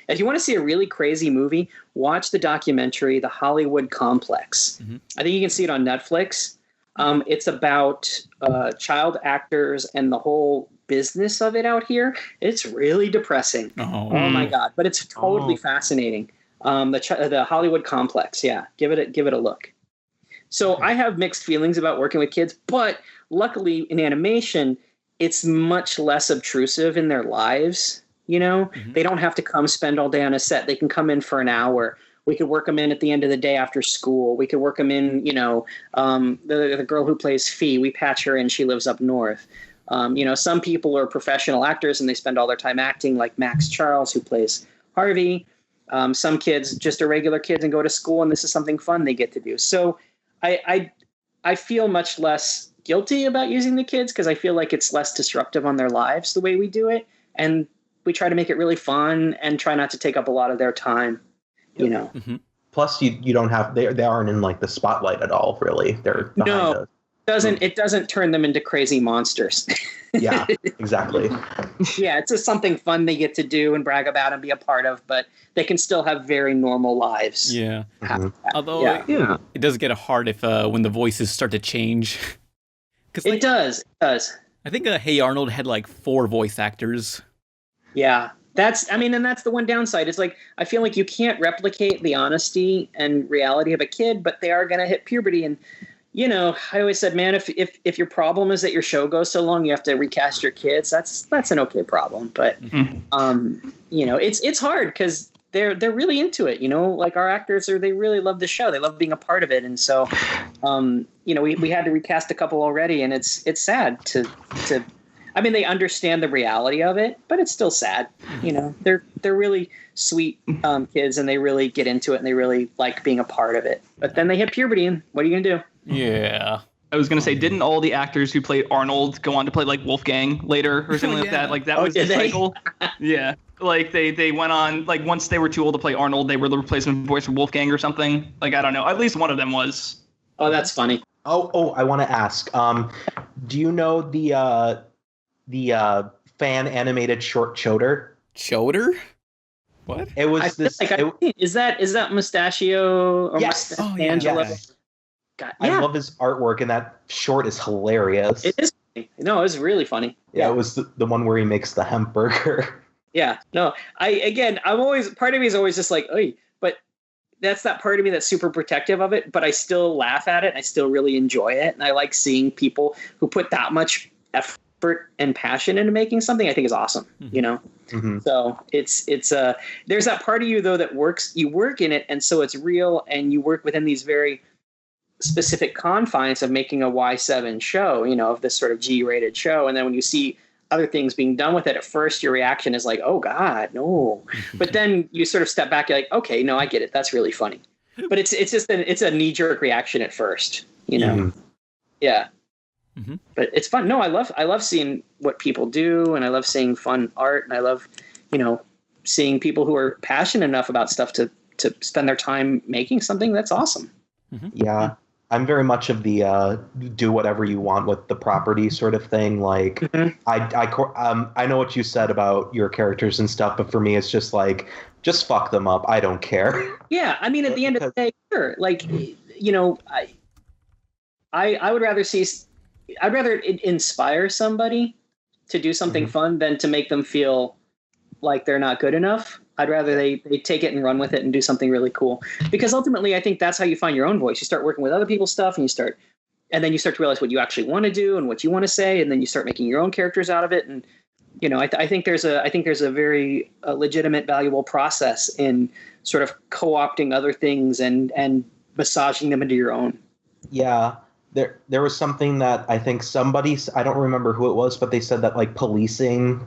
[SPEAKER 6] if you want to see a really crazy movie, watch the documentary, The Hollywood Complex.
[SPEAKER 2] Mm-hmm.
[SPEAKER 6] I think you can see it on Netflix. It's about child actors and the whole business of it out here. It's really depressing. Oh my God. But it's totally fascinating. The Hollywood Complex. Yeah. Give it a look. So I have mixed feelings about working with kids, but luckily in animation, it's much less obtrusive in their lives. They don't have to come spend all day on a set. They can come in for an hour. We could work them in at the end of the day after school. We could work them in, the girl who plays Fee, we patch her in. She lives up north. Some people are professional actors and they spend all their time acting, like Max Charles, who plays Harvey. Some kids just are regular kids and go to school, and this is something fun they get to do. So I feel much less guilty about using the kids because I feel like it's less disruptive on their lives the way we do it. And we try to make it really fun and try not to take up a lot of their time,
[SPEAKER 2] Mm-hmm.
[SPEAKER 3] Plus, you don't have they aren't in like the spotlight at all. Really, they're behind
[SPEAKER 6] it doesn't turn them into crazy monsters.
[SPEAKER 3] Yeah, exactly.
[SPEAKER 6] Yeah, it's just something fun they get to do and brag about and be a part of, but they can still have very normal lives.
[SPEAKER 2] Yeah.
[SPEAKER 3] Mm-hmm.
[SPEAKER 2] Although it does get hard if when the voices start to change.
[SPEAKER 6] It does.
[SPEAKER 2] I think Hey Arnold had like 4 voice actors. Yeah.
[SPEAKER 6] That's the one downside. It's like, I feel like you can't replicate the honesty and reality of a kid, but they are going to hit puberty. And, I always said, man, if your problem is that your show goes so long, you have to recast your kids. That's an okay problem. But, it's hard because they're really into it, like our actors they really love the show. They love being a part of it. And so, we had to recast a couple already, and it's sad to they understand the reality of it, but it's still sad. They're really sweet kids, and they really get into it, and they really like being a part of it. But then they hit puberty, and what are you gonna do?
[SPEAKER 2] Yeah.
[SPEAKER 5] I was gonna say, didn't all the actors who played Arnold go on to play like Wolfgang later or something like that? Like that was the cycle. Yeah. Like they went on, like once they were too old to play Arnold, they were the replacement voice for Wolfgang or something. Like I don't know. At least one of them was.
[SPEAKER 6] Oh, that's funny.
[SPEAKER 3] Oh, I want to ask. Do you know the fan animated short Choder?
[SPEAKER 2] Choder? What?
[SPEAKER 3] It was
[SPEAKER 6] is that Mustachio or
[SPEAKER 3] yes.
[SPEAKER 6] Angela?
[SPEAKER 3] Yes. God, I love his artwork, and that short is hilarious.
[SPEAKER 6] It is funny. No, it was really funny.
[SPEAKER 3] Yeah, it was the one where he makes the hemp burger.
[SPEAKER 6] Yeah, no, I'm always, part of me is always just like, oy, but that's that part of me that's super protective of it, but I still laugh at it, and I still really enjoy it, and I like seeing people who put that much effort and passion into making something. I think is awesome,
[SPEAKER 3] Mm-hmm.
[SPEAKER 6] So it's there's that part of you though that you work in it, and so it's real, and you work within these very specific confines of making a Y7 show, of this sort of G-rated show. And then when you see other things being done with it, at first your reaction is like, oh God, no. But then you sort of step back, you're like, okay, no, I get it. That's really funny. But it's just it's a knee-jerk reaction at first,
[SPEAKER 3] Mm-hmm.
[SPEAKER 6] Yeah.
[SPEAKER 2] Mm-hmm.
[SPEAKER 6] But it's fun. No, I love seeing what people do, and I love seeing fun art, and I love, seeing people who are passionate enough about stuff to spend their time making something that's awesome.
[SPEAKER 2] Mm-hmm.
[SPEAKER 3] Yeah. I'm very much of the do whatever you want with the property sort of thing. Like, I know what you said about your characters and stuff, but for me, it's just like, just fuck them up. I don't care.
[SPEAKER 6] Yeah, at the end of the day, sure. Like, I would rather I'd rather inspire somebody to do something fun than to make them feel like they're not good enough. I'd rather they take it and run with it and do something really cool. Because ultimately, I think that's how you find your own voice. You start working with other people's stuff, and then you start to realize what you actually want to do and what you want to say, and then you start making your own characters out of it. And I think there's a very legitimate, valuable process in sort of co-opting other things and massaging them into your own.
[SPEAKER 3] Yeah. There was something that I think I don't remember who it was, but they said that like policing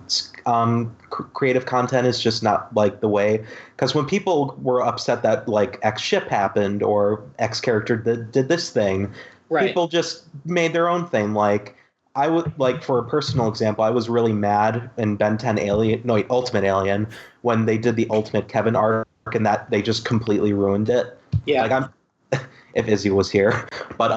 [SPEAKER 3] creative content is just not like the way. Because when people were upset that like X ship happened or X character did this thing,
[SPEAKER 6] right,
[SPEAKER 3] people just made their own thing. Like I would like, for a personal example, I was really mad in Ben 10 Ultimate Alien when they did the Ultimate Kevin arc and that they just completely ruined it.
[SPEAKER 6] Yeah.
[SPEAKER 3] Like if Izzy was here, but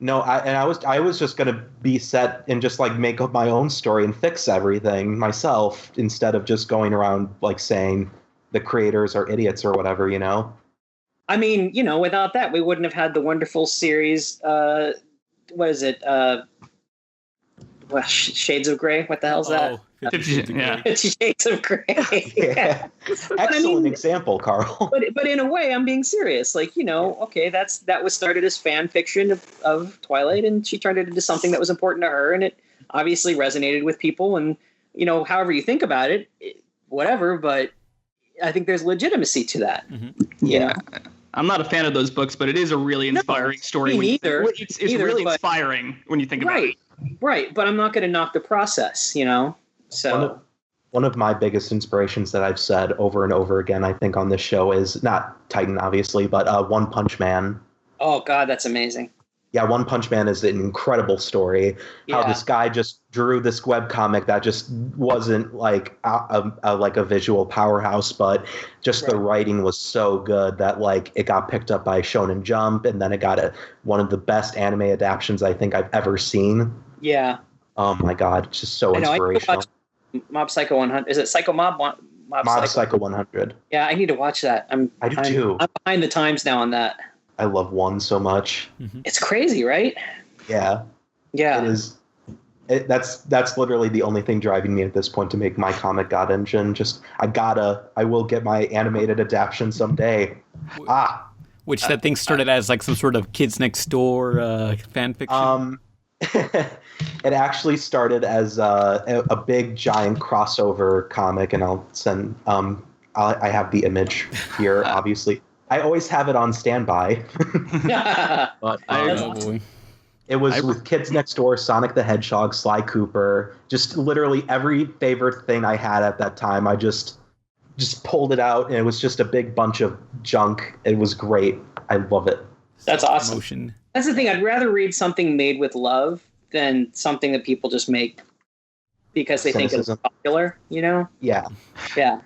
[SPEAKER 3] no, I was just gonna be set and just like make up my own story and fix everything myself instead of just going around like saying the creators are idiots or whatever, you know.
[SPEAKER 6] I mean, without that, we wouldn't have had the wonderful series. What is it? Shades of Grey. What the hell's that?
[SPEAKER 5] 50
[SPEAKER 6] Shades of Grey.
[SPEAKER 3] Yeah. Excellent example, Carl.
[SPEAKER 6] But in a way, I'm being serious. Like, okay, that was started as fan fiction of Twilight, and she turned it into something that was important to her, and it obviously resonated with people. And however you think about it, whatever. But I think there's legitimacy to that.
[SPEAKER 2] Mm-hmm.
[SPEAKER 5] Yeah. I'm not a fan of those books, but it is a really inspiring story.
[SPEAKER 6] Me neither.
[SPEAKER 5] It's really inspiring when you think about it.
[SPEAKER 6] Right, but I'm not going to knock the process, So
[SPEAKER 3] one of my biggest inspirations that I've said over and over again, I think, on this show is not Titan, obviously, but One Punch Man.
[SPEAKER 6] Oh, God, that's amazing.
[SPEAKER 3] Yeah, One Punch Man is an incredible story.
[SPEAKER 6] Yeah.
[SPEAKER 3] How this guy just drew this webcomic that just wasn't like a visual powerhouse, but just the writing was so good that like it got picked up by Shonen Jump, and then it got one of the best anime adaptations I think I've ever seen.
[SPEAKER 6] Yeah.
[SPEAKER 3] Oh my God, it's just so inspirational.
[SPEAKER 6] Mob Psycho 100. Is it Psycho Mob?
[SPEAKER 3] Mob Psycho 100.
[SPEAKER 6] Yeah, I need to watch that.
[SPEAKER 3] I do too.
[SPEAKER 6] I'm behind the times now on that.
[SPEAKER 3] I love one so much.
[SPEAKER 2] Mm-hmm.
[SPEAKER 6] It's crazy, right?
[SPEAKER 3] Yeah.
[SPEAKER 6] Yeah.
[SPEAKER 3] It is. That's literally the only thing driving me at this point to make my comic god engine. I will get my animated adaptation someday.
[SPEAKER 2] Which that thing started as like some sort of Kids Next Door fan fiction.
[SPEAKER 3] It actually started as a big giant crossover comic, and I'll send. I have the image here, obviously. I always have it on standby. But it was with Kids Next Door, Sonic the Hedgehog, Sly Cooper, just literally every favorite thing I had at that time. I just pulled it out, and it was just a big bunch of junk. It was great. I love it.
[SPEAKER 6] That's awesome.
[SPEAKER 2] Emotion.
[SPEAKER 6] That's the thing. I'd rather read something made with love than something that people just make because they think it's popular,
[SPEAKER 3] Yeah.
[SPEAKER 6] Yeah.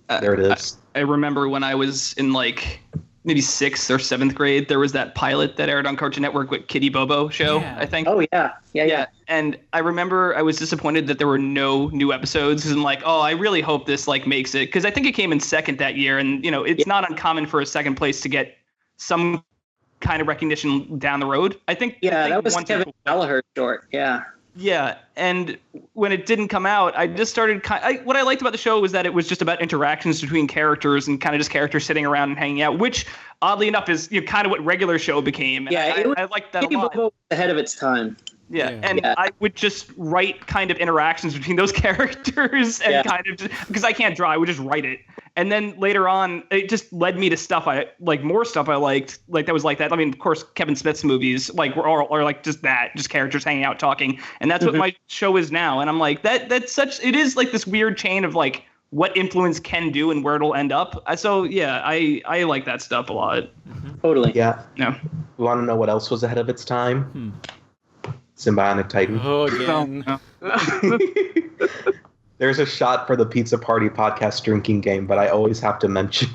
[SPEAKER 3] There it is.
[SPEAKER 5] I remember when I was in like maybe 6th or 7th grade, there was that pilot that aired on Cartoon Network with Kitty Bobo show, I think.
[SPEAKER 6] Oh, yeah.
[SPEAKER 5] And I remember I was disappointed that there were no new episodes because I'm like, oh, I really hope this like makes it. Because I think it came in 2nd that year. And, it's not uncommon for a 2nd place to get some kind of recognition down the road. I think
[SPEAKER 6] that was Kevin Gallagher short.
[SPEAKER 5] Yeah, and when it didn't come out, I just started. What I liked about the show was that it was just about interactions between characters and kind of just characters sitting around and hanging out, which oddly enough is kind of what regular show became. And I liked that a lot.
[SPEAKER 6] Ahead of its time.
[SPEAKER 5] I would just write kind of interactions between those characters and kind of because I can't draw, I would just write it. And then later on, it just led me to stuff more stuff I liked, like that was like that. I mean, of course, Kevin Smith's movies were like just characters hanging out talking, and that's what my show is now. And I'm like it is like this weird chain of like what influence can do and where it'll end up. So yeah, I like that stuff a lot.
[SPEAKER 6] Totally.
[SPEAKER 3] Yeah.
[SPEAKER 5] No.
[SPEAKER 3] You want to know what else was ahead of its time? Symbiotic Titan.
[SPEAKER 2] Oh, again.
[SPEAKER 3] There's a shot for the Pizza Party podcast drinking game, but I always have to mention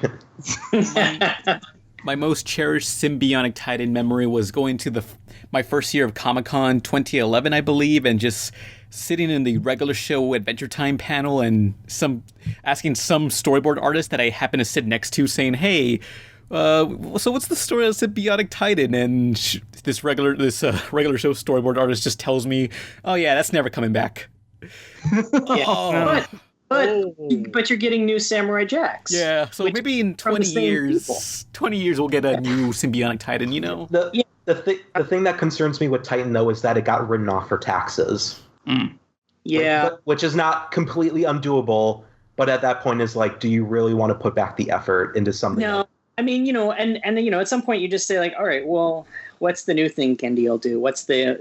[SPEAKER 3] it.
[SPEAKER 2] My most cherished Symbiotic Titan memory was going to my first year of Comic-Con 2011, I believe, and just sitting in the regular show Adventure Time panel and asking some storyboard artist that I happen to sit next to saying, hey, so what's the story of Symbiotic Titan? And this regular show storyboard artist just tells me, oh yeah, that's never coming back.
[SPEAKER 6] But you're getting new Samurai Jacks.
[SPEAKER 2] Yeah, so maybe in
[SPEAKER 6] from the
[SPEAKER 2] 20
[SPEAKER 6] same
[SPEAKER 2] years,
[SPEAKER 6] people.
[SPEAKER 2] 20 years we'll get a new symbiotic Titan, you know?
[SPEAKER 3] The thing that concerns me with Titan though is that it got written off for taxes.
[SPEAKER 6] Yeah.
[SPEAKER 3] Which is not completely undoable, but at that point is like, do you really want to put back the effort into something?
[SPEAKER 6] No, I mean, and at some point you just say like, all right, well, what's the new thing Kendy will do? What's the,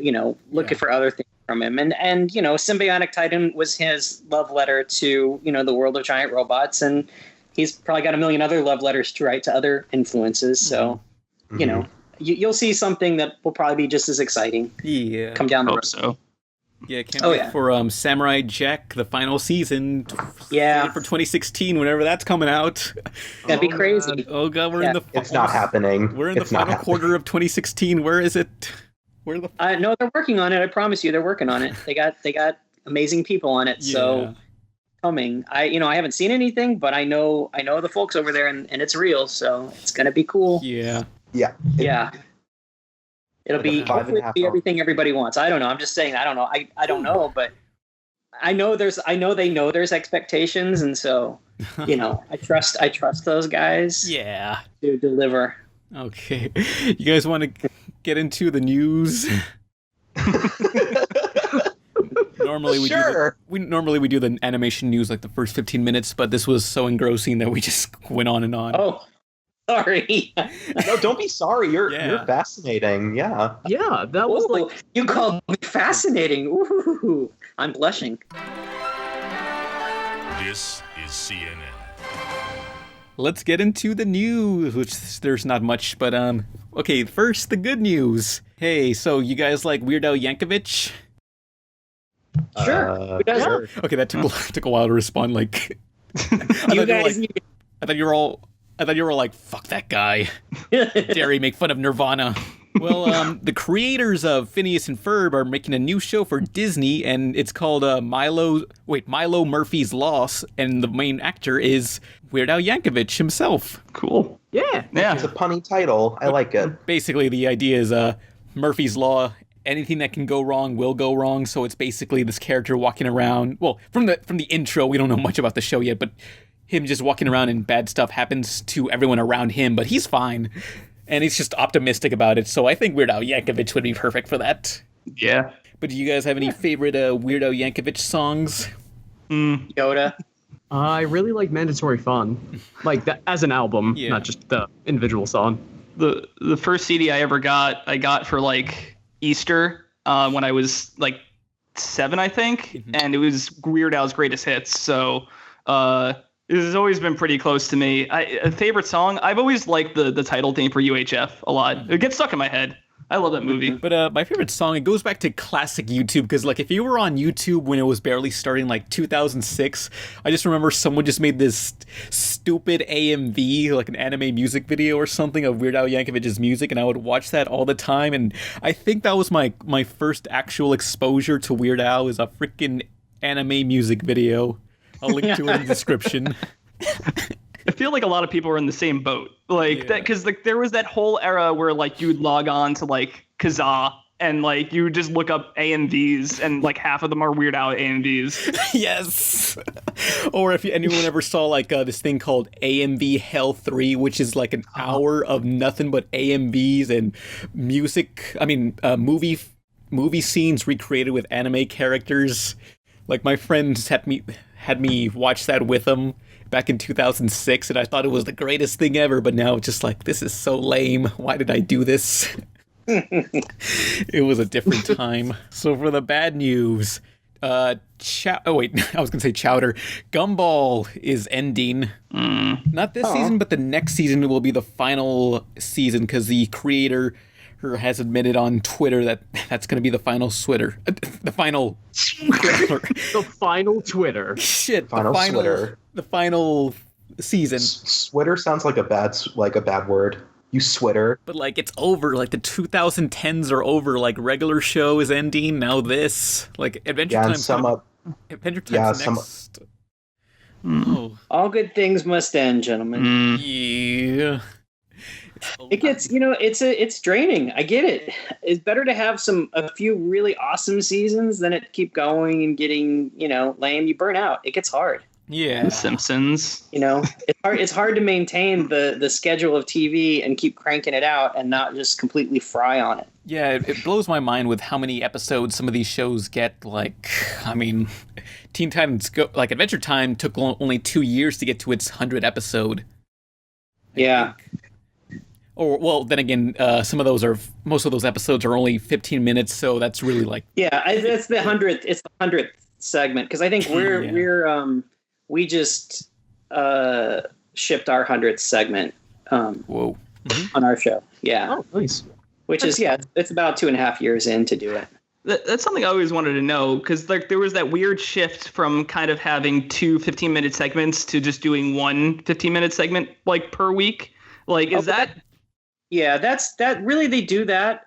[SPEAKER 6] looking for other things from him? And Symbiotic Titan was his love letter to, the world of giant robots. And he's probably got a million other love letters to write to other influences. So, you'll see something that will probably be just as exciting.
[SPEAKER 2] Yeah.
[SPEAKER 6] Come down the road.
[SPEAKER 5] Hope so.
[SPEAKER 2] Yeah, can't wait for Samurai Jack, the final season.
[SPEAKER 6] Yeah.
[SPEAKER 2] For 2016, whenever that's coming out.
[SPEAKER 6] That'd be crazy.
[SPEAKER 2] Oh god, we're in the.
[SPEAKER 3] It's not happening.
[SPEAKER 2] We're in the final quarter of 2016. Where is it? Where the?
[SPEAKER 6] No, they're working on it. I promise you, they're working on it. They got amazing people on it. So coming. I haven't seen anything, but I know the folks over there, and it's real. So it's gonna be cool.
[SPEAKER 2] Yeah.
[SPEAKER 6] Yeah. It'll be hopefully it'll be everything everybody wants. I don't know. I'm just saying. I don't know. I don't know, but I know they know there's expectations, and so I trust those guys.
[SPEAKER 2] Yeah.
[SPEAKER 6] To deliver.
[SPEAKER 2] Okay. You guys want to get into the news? Normally we do the animation news like the first 15 minutes, but this was so engrossing that we just went on and on.
[SPEAKER 6] Oh. Sorry.
[SPEAKER 3] No, don't be sorry. You're fascinating. Yeah.
[SPEAKER 4] Yeah, that was like
[SPEAKER 6] you called me fascinating. Ooh, I'm blushing.
[SPEAKER 10] This is CNN.
[SPEAKER 2] Let's get into the news, which there's not much, but okay, first the good news. Hey, so you guys like Weird Al Yankovic?
[SPEAKER 6] Sure. Who doesn't?
[SPEAKER 2] Okay, that took a while to respond. Like,
[SPEAKER 6] You guys
[SPEAKER 2] I thought you were all like, fuck that guy. Dare he make fun of Nirvana? Well, the creators of Phineas and Ferb are making a new show for Disney, and it's called Milo Murphy's Loss, and the main actor is Weird Al Yankovic himself.
[SPEAKER 5] Cool.
[SPEAKER 4] Yeah.
[SPEAKER 3] It's a punny title. I like it.
[SPEAKER 2] Basically, the idea is Murphy's Law. Anything that can go wrong will go wrong. So it's basically this character walking around. Well, from the intro, we don't know much about the show yet, but him just walking around and bad stuff happens to everyone around him, but he's fine. And he's just optimistic about it. So I think Weird Al Yankovic would be perfect for that.
[SPEAKER 5] Yeah.
[SPEAKER 2] But do you guys have any favorite Weird Al Yankovic songs?
[SPEAKER 6] Yoda.
[SPEAKER 4] I really like Mandatory Fun, like that as an album, not just the individual song.
[SPEAKER 5] The first CD I ever got, I got for like Easter when I was like 7, I think, and it was Weird Al's Greatest Hits. So it has always been pretty close to me. A favorite song, I've always liked the title theme for UHF a lot. It gets stuck in my head. I love that movie.
[SPEAKER 2] But my favorite song, it goes back to classic YouTube, because like if you were on YouTube when it was barely starting, like 2006, I just remember someone just made this stupid AMV, like an anime music video or something of Weird Al Yankovic's music, and I would watch that all the time, and I think that was my first actual exposure to Weird Al, is a freaking anime music video. I'll link to it in the description.
[SPEAKER 5] I feel like a lot of people are in the same boat, like that, because like there was that whole era where like you'd log on to like Kazaa and like you would just look up AMVs, and like half of them are Weird Al AMVs.
[SPEAKER 2] Yes. Or if anyone ever saw like this thing called AMV Hell 3, which is like an hour of nothing but AMVs and music. I mean, movie scenes recreated with anime characters. Like my friends had me watch that with them back in 2006, and I thought it was the greatest thing ever, but now it's just like, this is so lame. Why did I do this? It was a different time. So for the bad news, I was gonna say Chowder. Gumball is ending. Not this season, but the next season will be the final season, because the creator has admitted on Twitter that that's going to be the final Twitter. The final Twitter.
[SPEAKER 4] The final Twitter.
[SPEAKER 2] Shit.
[SPEAKER 3] Final Twitter.
[SPEAKER 2] The final season.
[SPEAKER 3] Switter sounds like a bad word. You switter.
[SPEAKER 2] But like it's over. Like the 2010s are over. Like regular show is ending. Now this. Like Adventure Time. Adventure Time's next. Oh.
[SPEAKER 6] All good things must end, gentlemen.
[SPEAKER 2] Yeah.
[SPEAKER 6] It gets, it's draining. I get it. It's better to have a few really awesome seasons than it keep going and getting, lame. You burn out. It gets hard.
[SPEAKER 2] Yeah.
[SPEAKER 5] The Simpsons.
[SPEAKER 6] You know, it's hard to maintain the schedule of TV and keep cranking it out and not just completely fry on it.
[SPEAKER 2] Yeah, it blows my mind with how many episodes some of these shows get. Like, I mean, Teen Titans Go, like Adventure Time took only 2 years to get to its 100th episode.
[SPEAKER 6] Yeah.
[SPEAKER 2] Or, well, then again, most of those episodes are only 15 minutes, so that's really like...
[SPEAKER 6] Yeah, it's the 100th. It's the 100th segment because I think we just shipped our 100th segment.
[SPEAKER 2] Whoa.
[SPEAKER 6] On our show. Yeah.
[SPEAKER 4] Oh, nice.
[SPEAKER 6] Which is, it's about 2.5 years in to do it.
[SPEAKER 5] That's something I always wanted to know, because like there was that weird shift from kind of having 2 15-minute segments to just doing 1 15-minute segment like per week. Like, is that?
[SPEAKER 6] Yeah, that really they do that.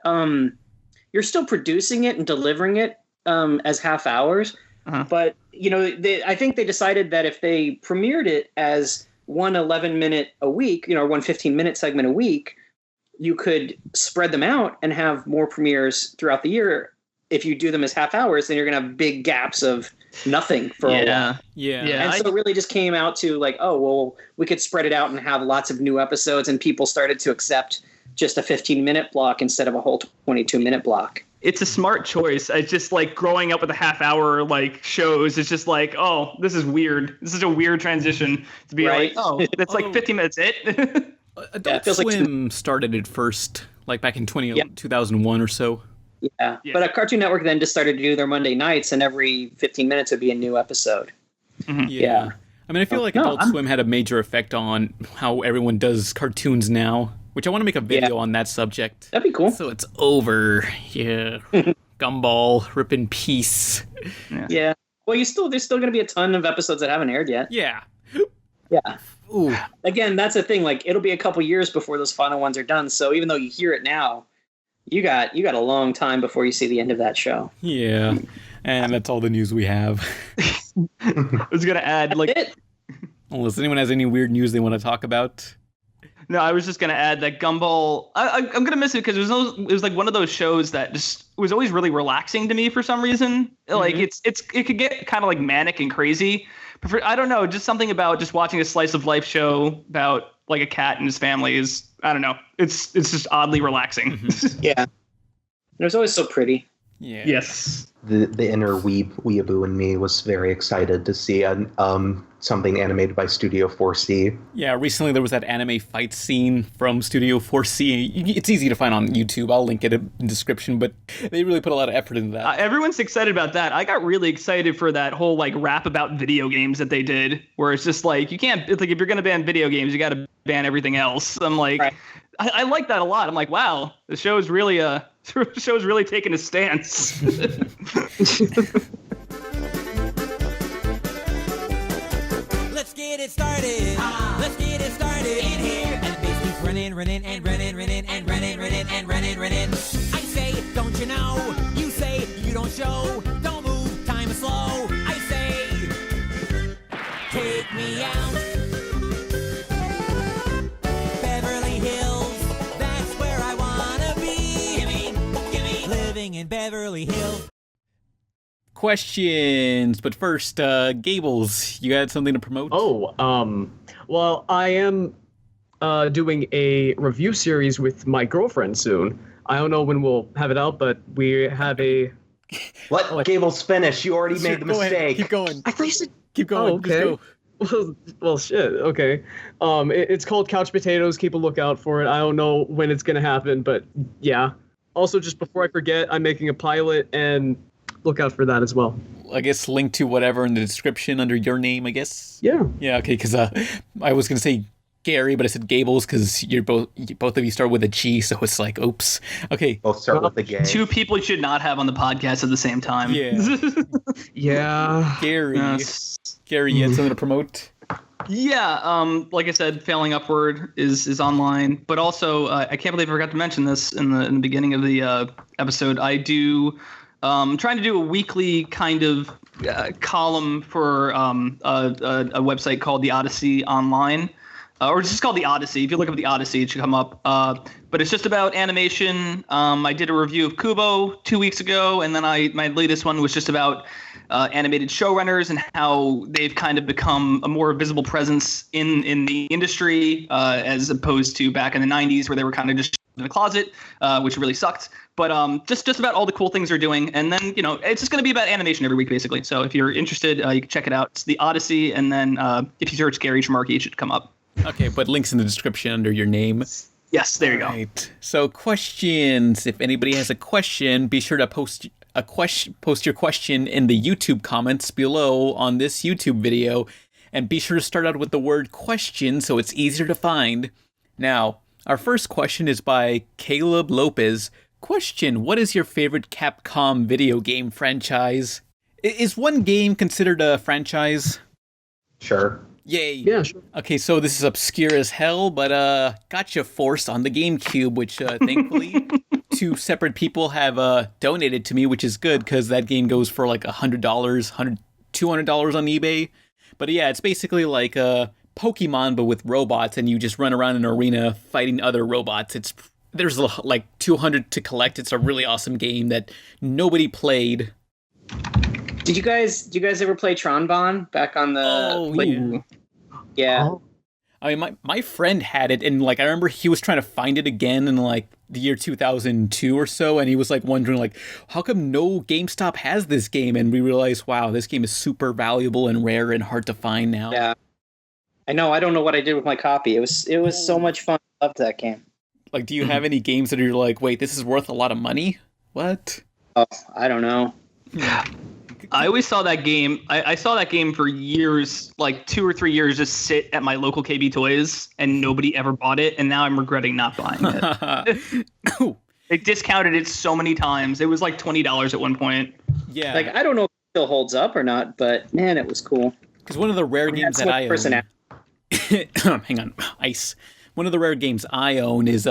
[SPEAKER 6] You're still producing it and delivering it as half hours, but you know, I think they decided that if they premiered it as 1 11-minute a week, you know, or 1 15-minute segment a week, you could spread them out and have more premieres throughout the year. If you do them as half hours, then you're going to have big gaps of nothing for a while.
[SPEAKER 2] Yeah.
[SPEAKER 6] And so it really just came out to like, oh, well, we could spread it out and have lots of new episodes, and people started to accept just a 15-minute block instead of a whole 22-minute block.
[SPEAKER 5] It's a smart choice. It's just like growing up with a half-hour like shows. It's just like, oh, this is weird. This is a weird transition to be like, oh, that's like 15 minutes.
[SPEAKER 2] Adult Swim started it first, like back in 2001 or so.
[SPEAKER 6] Yeah, but a Cartoon Network then just started to do their Monday nights, and every 15 minutes would be a new episode.
[SPEAKER 2] Yeah. I mean, I feel like Adult Swim had a major effect on how everyone does cartoons now, which I want to make a video on that subject.
[SPEAKER 6] That'd be cool.
[SPEAKER 2] So it's over. Yeah. Gumball, rip in peace.
[SPEAKER 6] Yeah. Well, there's still going to be a ton of episodes that haven't aired yet.
[SPEAKER 2] Yeah.
[SPEAKER 6] Yeah.
[SPEAKER 2] Ooh.
[SPEAKER 6] Again, that's the thing. Like, it'll be a couple years before those final ones are done. So even though you hear it now, you got a long time before you see the end of that show.
[SPEAKER 2] Yeah. And that's all the news we have.
[SPEAKER 5] I was going to add, like...
[SPEAKER 2] Unless anyone has any weird news they want to talk about.
[SPEAKER 5] No, I was just going to add that Gumball... I'm going to miss it because it was like one of those shows that just was always really relaxing to me for some reason. Like, it could get kind of like manic and crazy. But I don't know, just something about just watching a slice of life show about like a cat and his family is, I don't know. It's just oddly relaxing.
[SPEAKER 6] Yeah. It was always so pretty.
[SPEAKER 2] Yeah.
[SPEAKER 5] Yes.
[SPEAKER 3] The inner weeaboo in me was very excited to see something animated by Studio 4C.
[SPEAKER 2] Yeah, recently there was that anime fight scene from Studio 4C. It's easy to find on YouTube. I'll link it in the description, but they really put a lot of effort into that.
[SPEAKER 5] Everyone's excited about that. I got really excited for that whole like rap about video games that they did, where it's just like, you can't, it's like if you're going to ban video games, you got to ban everything else. I'm like, I like that a lot. I'm like, wow, the show's really taking a stance.
[SPEAKER 1] Let's get it started. Let's get it started in here. And the bass keeps running and running. I say, don't you know? You say you don't show. Don't move, time is slow. I say, take me out. Beverly Hills, that's where I wanna be. Gimme, living in Beverly Hills.
[SPEAKER 2] Questions, but first, Gables, you got something to promote?
[SPEAKER 4] Well, I am doing a review series with my girlfriend soon. I don't know when we'll have it out, but we have a...
[SPEAKER 3] Let Gables finish. You already made the mistake.
[SPEAKER 2] Ahead. Keep going.
[SPEAKER 4] I thought you said...
[SPEAKER 2] Keep going.
[SPEAKER 4] Oh, okay.
[SPEAKER 2] Just go.
[SPEAKER 4] Well, shit. Okay. It's called Couch Potatoes. Keep a lookout for it. I don't know when it's gonna happen, but yeah. Also, just before I forget, I'm making a pilot, and look out for that as well.
[SPEAKER 2] I guess link to whatever in the description under your name, I guess.
[SPEAKER 4] Yeah.
[SPEAKER 2] Yeah. Okay. Because I was gonna say Gary, but I said Gables because both of you start with a G, so it's like, oops. Okay.
[SPEAKER 3] Both start with a G.
[SPEAKER 5] Two people you should not have on the podcast at the same time.
[SPEAKER 2] Yeah.
[SPEAKER 4] Yeah.
[SPEAKER 2] Gary.
[SPEAKER 5] Yes.
[SPEAKER 2] Gary, you had something to promote?
[SPEAKER 5] Yeah, like I said, Failing Upward is online, but also I can't believe I forgot to mention this in the beginning of the episode. I do trying to do a weekly kind of column for a website called The Odyssey Online. or it's just called The Odyssey. If you look up The Odyssey, it should come up. But it's just about animation. I did a review of Kubo 2 weeks ago, and then my latest one was just about animated showrunners and how they've kind of become a more visible presence in the industry as opposed to back in the 90s where they were kind of just in the closet, which really sucked. But just about all the cool things they're doing. And then, it's just going to be about animation every week, basically. So if you're interested, you can check it out. It's The Odyssey. And then if you search Gary Shamarky, it should come up.
[SPEAKER 2] Okay, but links in the description under your name.
[SPEAKER 5] Yes, there you go.
[SPEAKER 2] Right. So questions. If anybody has a question, be sure to post your question in the YouTube comments below on this YouTube video. And be sure to start out with the word question so it's easier to find. Now, our first question is by Caleb Lopez. Question, what is your favorite Capcom video game franchise? Is one game considered a franchise?
[SPEAKER 3] Sure.
[SPEAKER 2] Yay.
[SPEAKER 4] Yeah, sure.
[SPEAKER 2] Okay, so this is obscure as hell, but Gotcha Force on the GameCube, which thankfully two separate people have donated to me, which is good because that game goes for like $100, $200 on eBay. But yeah, it's basically like Pokemon, but with robots, and you just run around an arena fighting other robots. There's like 200 to collect. It's a really awesome game that nobody played.
[SPEAKER 6] Did you guys ever play Tronbon back on the?
[SPEAKER 2] Oh, yeah.
[SPEAKER 6] Yeah.
[SPEAKER 4] Oh.
[SPEAKER 2] I mean, my friend had it, and like I remember he was trying to find it again in like the year 2002 or so, and he was like wondering like, how come no GameStop has this game? And we realized, wow, this game is super valuable and rare and hard to find now.
[SPEAKER 6] Yeah. I know. I don't know what I did with my copy. It was so much fun. I loved that game.
[SPEAKER 2] Like, do you have any games that you're like, wait, this is worth a lot of money? What?
[SPEAKER 6] Oh, I don't know.
[SPEAKER 5] I always saw that game. I saw that game for years, like 2 or 3 years, just sit at my local KB Toys, and nobody ever bought it. And now I'm regretting not buying it. They discounted it so many times. It was like $20 at one point.
[SPEAKER 2] Yeah.
[SPEAKER 6] Like, I don't know if it still holds up or not, but man, it was cool.
[SPEAKER 2] Because one of the rare games that I own... Hang on. Ice. One of the rare games I own is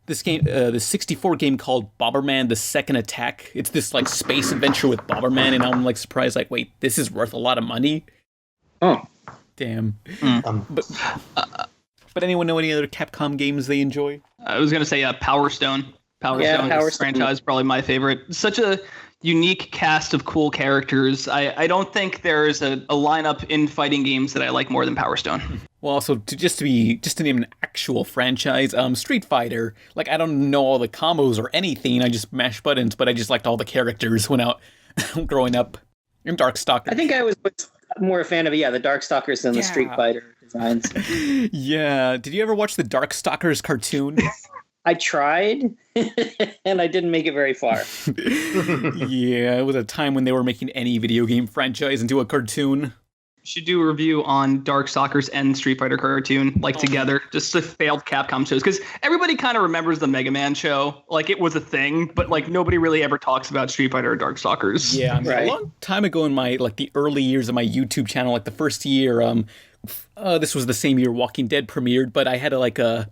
[SPEAKER 2] this game, the 64 game called Bomberman: The Second Attack. It's this like space adventure with Bomberman, and I'm like surprised, like, wait, this is worth a lot of money.
[SPEAKER 6] Oh,
[SPEAKER 2] damn. But anyone know any other Capcom games they enjoy?
[SPEAKER 5] I was gonna say Power Stone. Power Stone franchise, probably my favorite. Such a unique cast of cool characters. I don't think there's a lineup in fighting games that I like more than Power Stone.
[SPEAKER 2] Well, also just to name an actual franchise, Street Fighter. Like, I don't know all the combos or anything. I just mash buttons, but I just liked all the characters when out growing up. And Darkstalkers.
[SPEAKER 6] I think I was more a fan of the Darkstalkers than the Street Fighter designs.
[SPEAKER 2] Yeah. Did you ever watch the Darkstalkers cartoon?
[SPEAKER 6] I tried, and I didn't make it very far.
[SPEAKER 2] Yeah, it was a time when they were making any video game franchise into a cartoon.
[SPEAKER 5] Should do a review on Darkstalkers and Street Fighter cartoon, like together, just the failed Capcom shows. Because everybody kind of remembers the Mega Man show, like it was a thing, but like nobody really ever talks about Street Fighter or Darkstalkers.
[SPEAKER 2] Yeah, I mean, a long time ago in my like the early years of my YouTube channel, like the first year, this was the same year Walking Dead premiered, but I had a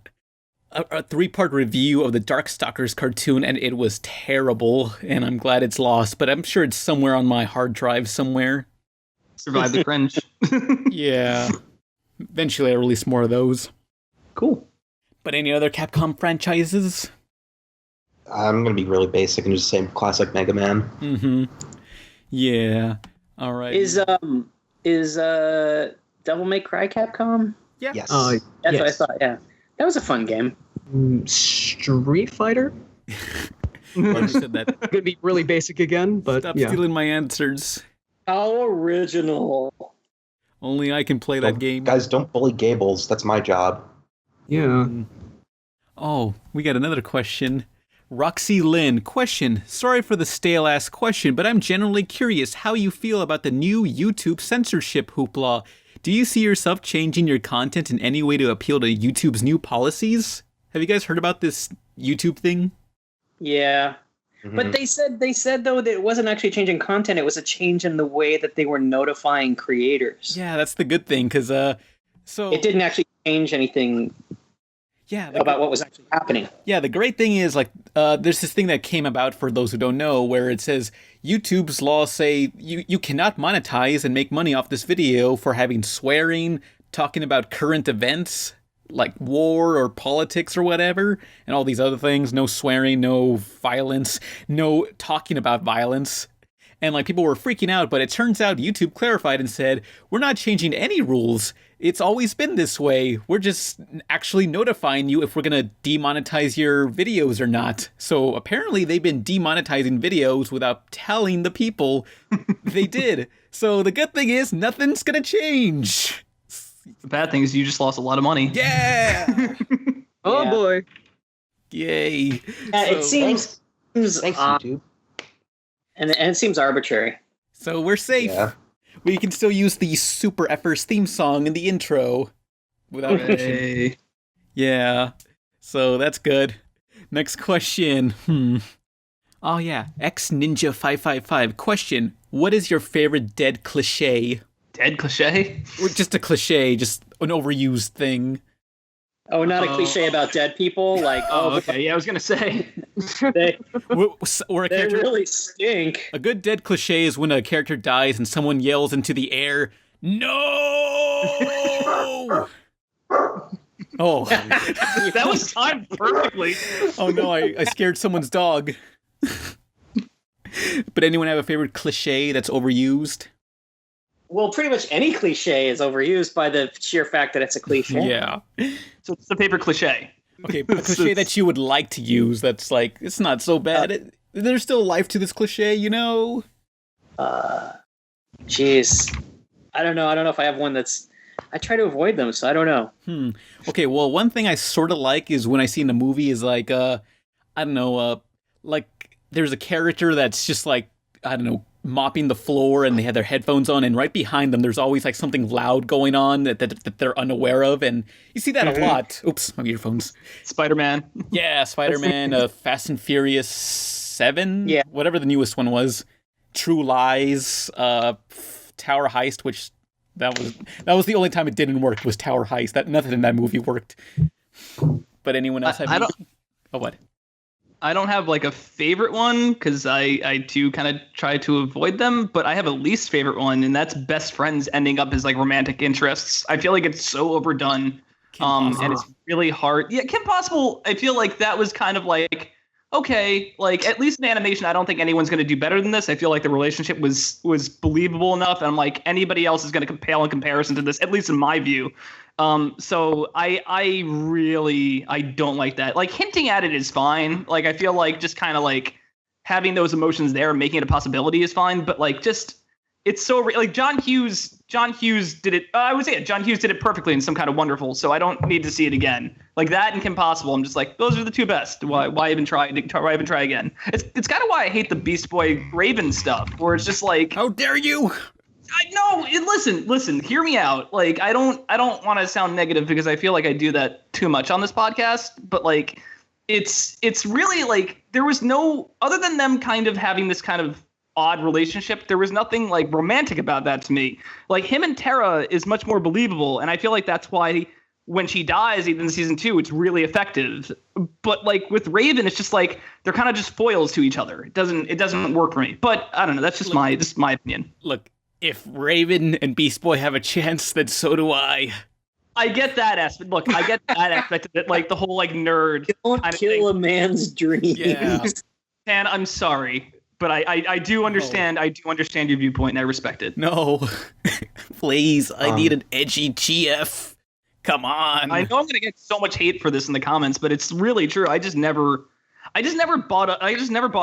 [SPEAKER 2] 3-part review of the Darkstalkers cartoon, and it was terrible, and I'm glad it's lost, but I'm sure it's somewhere on my hard drive somewhere.
[SPEAKER 5] Survive the cringe.
[SPEAKER 2] Yeah. Eventually I release more of those.
[SPEAKER 5] Cool.
[SPEAKER 2] But any other Capcom franchises?
[SPEAKER 3] I'm going to be really basic and just say classic Mega Man.
[SPEAKER 2] Mm-hmm. Yeah. All right.
[SPEAKER 6] Is Devil May Cry Capcom?
[SPEAKER 2] Yeah.
[SPEAKER 3] Yes.
[SPEAKER 6] That's what I thought, yeah. That was a fun game.
[SPEAKER 4] Street Fighter?
[SPEAKER 2] I just said that.
[SPEAKER 4] Gonna be really basic again, but
[SPEAKER 2] Stop stealing my answers.
[SPEAKER 6] How original.
[SPEAKER 2] Only I can play that game.
[SPEAKER 3] Guys, don't bully Gables. That's my job.
[SPEAKER 4] Yeah.
[SPEAKER 2] Oh, we got another question. Roxy Lynn, question. Sorry for the stale-ass question, but I'm generally curious how you feel about the new YouTube censorship hoopla. Do you see yourself changing your content in any way to appeal to YouTube's new policies? Have you guys heard about this YouTube thing?
[SPEAKER 6] Yeah.
[SPEAKER 3] Mm-hmm.
[SPEAKER 6] But they said though that it wasn't actually changing content, it was a change in the way that they were notifying creators.
[SPEAKER 2] Yeah, that's the good thing, because so
[SPEAKER 6] it didn't actually change anything about what was actually happening.
[SPEAKER 2] Yeah, the great thing is, like, there's this thing that came about, for those who don't know, where it says YouTube's laws say you cannot monetize and make money off this video for having swearing, talking about current events, like war or politics or whatever, and all these other things. No swearing, no violence, no talking about violence. And like people were freaking out, but it turns out YouTube clarified and said, we're not changing any rules. It's always been this way. We're just actually notifying you if we're going to demonetize your videos or not. So apparently they've been demonetizing videos without telling the people they did. So the good thing is nothing's going to change.
[SPEAKER 5] The bad thing is you just lost a lot of money.
[SPEAKER 2] Yeah!
[SPEAKER 4] Oh
[SPEAKER 6] Yeah.
[SPEAKER 4] boy.
[SPEAKER 2] Yay.
[SPEAKER 6] Yeah, it seems
[SPEAKER 3] Thanks,
[SPEAKER 6] odd,
[SPEAKER 3] YouTube.
[SPEAKER 6] and it seems arbitrary.
[SPEAKER 2] So we're safe.
[SPEAKER 3] Yeah.
[SPEAKER 2] We can still use the Super Effers theme song in the intro without mention.
[SPEAKER 5] Hey.
[SPEAKER 2] Yeah. So that's good. Next question. Oh yeah, X Ninja 555. Question: what is your favorite dead cliche?
[SPEAKER 5] Dead Cliche?
[SPEAKER 2] Or just a cliche, just an overused thing.
[SPEAKER 6] Oh, not a
[SPEAKER 5] Oh.
[SPEAKER 6] cliche about dead people. Like,
[SPEAKER 5] Oh, okay. Yeah, I was gonna say.
[SPEAKER 6] they,
[SPEAKER 2] Or a
[SPEAKER 6] they
[SPEAKER 2] character.
[SPEAKER 6] really stink.
[SPEAKER 2] A good dead cliche is when a character dies and someone yells into the air, "No!" Oh.
[SPEAKER 5] That was timed perfectly.
[SPEAKER 2] Oh no, I scared someone's dog. But anyone have a favorite cliche that's overused?
[SPEAKER 6] Well, pretty much any cliche is overused by the sheer fact that it's a cliche.
[SPEAKER 2] Yeah.
[SPEAKER 5] So it's the paper cliche.
[SPEAKER 2] Okay, a cliche that you would like to use that's like, it's not so bad. There's still life to this cliche, you know?
[SPEAKER 6] Jeez. I don't know. I don't know if I have one that's... I try to avoid them, so I don't know.
[SPEAKER 2] Okay, well, one thing I sort of like is when I see in a movie is like, I don't know, like there's a character that's just like, I don't know, mopping the floor and they have their headphones on and right behind them there's always like something loud going on that they're unaware of, and you see that a lot. Oops, my earphones.
[SPEAKER 5] Spider-Man.
[SPEAKER 2] Yeah, Spider-Man, Fast and Furious 7,
[SPEAKER 6] Yeah.
[SPEAKER 2] whatever the newest one was. True Lies, Tower Heist, which that was the only time it didn't work was Tower Heist. That nothing in that movie worked. But anyone else have
[SPEAKER 5] I don't-
[SPEAKER 2] Oh, what?
[SPEAKER 5] I don't have like a favorite one because I do kind of try to avoid them, but I have a least favorite one, and that's best friends ending up as like romantic interests. I feel like it's so overdone, and it's really hard. Yeah, Kim Possible. I feel like that was kind of like, okay, like at least in animation, I don't think anyone's going to do better than this. I feel like the relationship was believable enough, and I'm like anybody else is going to pale in comparison to this, at least in my view. So I really don't like that. Like hinting at it is fine. Like I feel like just kind of like having those emotions there, making it a possibility is fine. But like just it's so like John Hughes did it. I would say it. John Hughes did it perfectly in Some Kind of Wonderful. So I don't need to see it again. Like that and Kim Possible. I'm just like those are the two best. Why even try? Why even try again? It's kind of why I hate the Beast Boy Raven stuff, where it's just like,
[SPEAKER 2] How dare you?
[SPEAKER 5] Listen, hear me out. Like, I don't want to sound negative because I feel like I do that too much on this podcast, but like, it's really like, there was no, other than them kind of having this kind of odd relationship, there was nothing like romantic about that to me. Like him and Tara is much more believable. And I feel like that's why when she dies, even in season 2, it's really effective. But like with Raven, it's just like, they're kind of just foils to each other. It doesn't work for me, but I don't know. That's just my opinion.
[SPEAKER 2] Look, if Raven and Beast Boy have a chance, then so do I.
[SPEAKER 5] I get that aspect. Look, I get that aspect of it, like the whole like nerd
[SPEAKER 6] Don't
[SPEAKER 5] kind of
[SPEAKER 6] kill a
[SPEAKER 5] thing.
[SPEAKER 6] man's dreams.
[SPEAKER 2] Yeah.
[SPEAKER 5] And I'm sorry, but I do understand. I do understand your viewpoint, and I respect it.
[SPEAKER 2] No. Please, I need an edgy GF. Come on.
[SPEAKER 5] I know I'm gonna get so much hate for this in the comments, but it's really true. I just never bought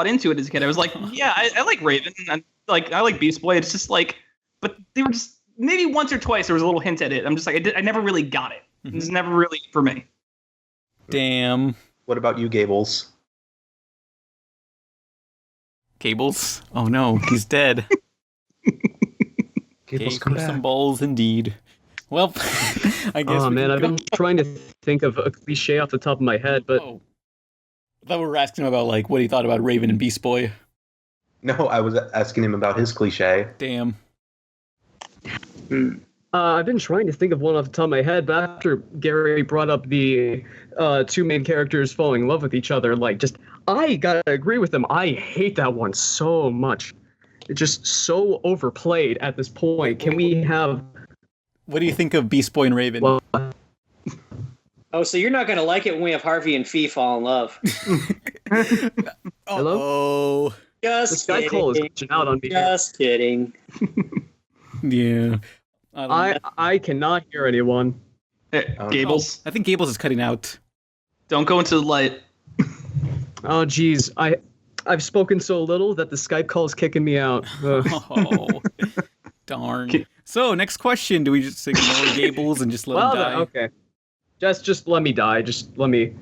[SPEAKER 5] into it as a kid. I was like, yeah, I like Raven, and I like Beast Boy. It's just like, but they were just maybe once or twice there was a little hint at it. I'm just like, I never really got it. It was never really for me.
[SPEAKER 2] Damn.
[SPEAKER 3] What about you, Gables?
[SPEAKER 2] Gables? Oh no, he's dead.
[SPEAKER 3] Gables,
[SPEAKER 2] Gave her some balls indeed. Well, I guess
[SPEAKER 4] Oh
[SPEAKER 2] we
[SPEAKER 4] man,
[SPEAKER 2] can
[SPEAKER 4] I've
[SPEAKER 2] go.
[SPEAKER 4] been trying to think of a cliche off the top of my head, but
[SPEAKER 2] Oh. I thought we were asking him about like what he thought about Raven and Beast Boy.
[SPEAKER 3] No, I was asking him about his cliche.
[SPEAKER 2] Damn.
[SPEAKER 4] I've been trying to think of one off the top of my head, but after Gary brought up the two main characters falling in love with each other, like just I gotta agree with him. I hate that one so much. It's just so overplayed at this point. Can we have
[SPEAKER 2] What do you think of Beast Boy and Raven?
[SPEAKER 4] well,
[SPEAKER 6] Oh, so you're not going to like it when we have Harvey and Fee fall in love.
[SPEAKER 4] Hello?
[SPEAKER 2] Oh,
[SPEAKER 4] The
[SPEAKER 6] Just
[SPEAKER 4] Skype call is
[SPEAKER 6] kidding.
[SPEAKER 4] glitching out on me.
[SPEAKER 6] Just kidding.
[SPEAKER 2] yeah.
[SPEAKER 4] I cannot hear anyone.
[SPEAKER 5] Hey,
[SPEAKER 3] Oh,
[SPEAKER 5] Gables,
[SPEAKER 2] I think Gables is cutting out.
[SPEAKER 5] don't go into the light.
[SPEAKER 4] Oh, geez. I've spoken so little that the Skype call is kicking me out. Ugh.
[SPEAKER 2] Oh, darn. So, next question. Do we just ignore Gables and just let him die?
[SPEAKER 4] Okay. Just let me die. Just let me.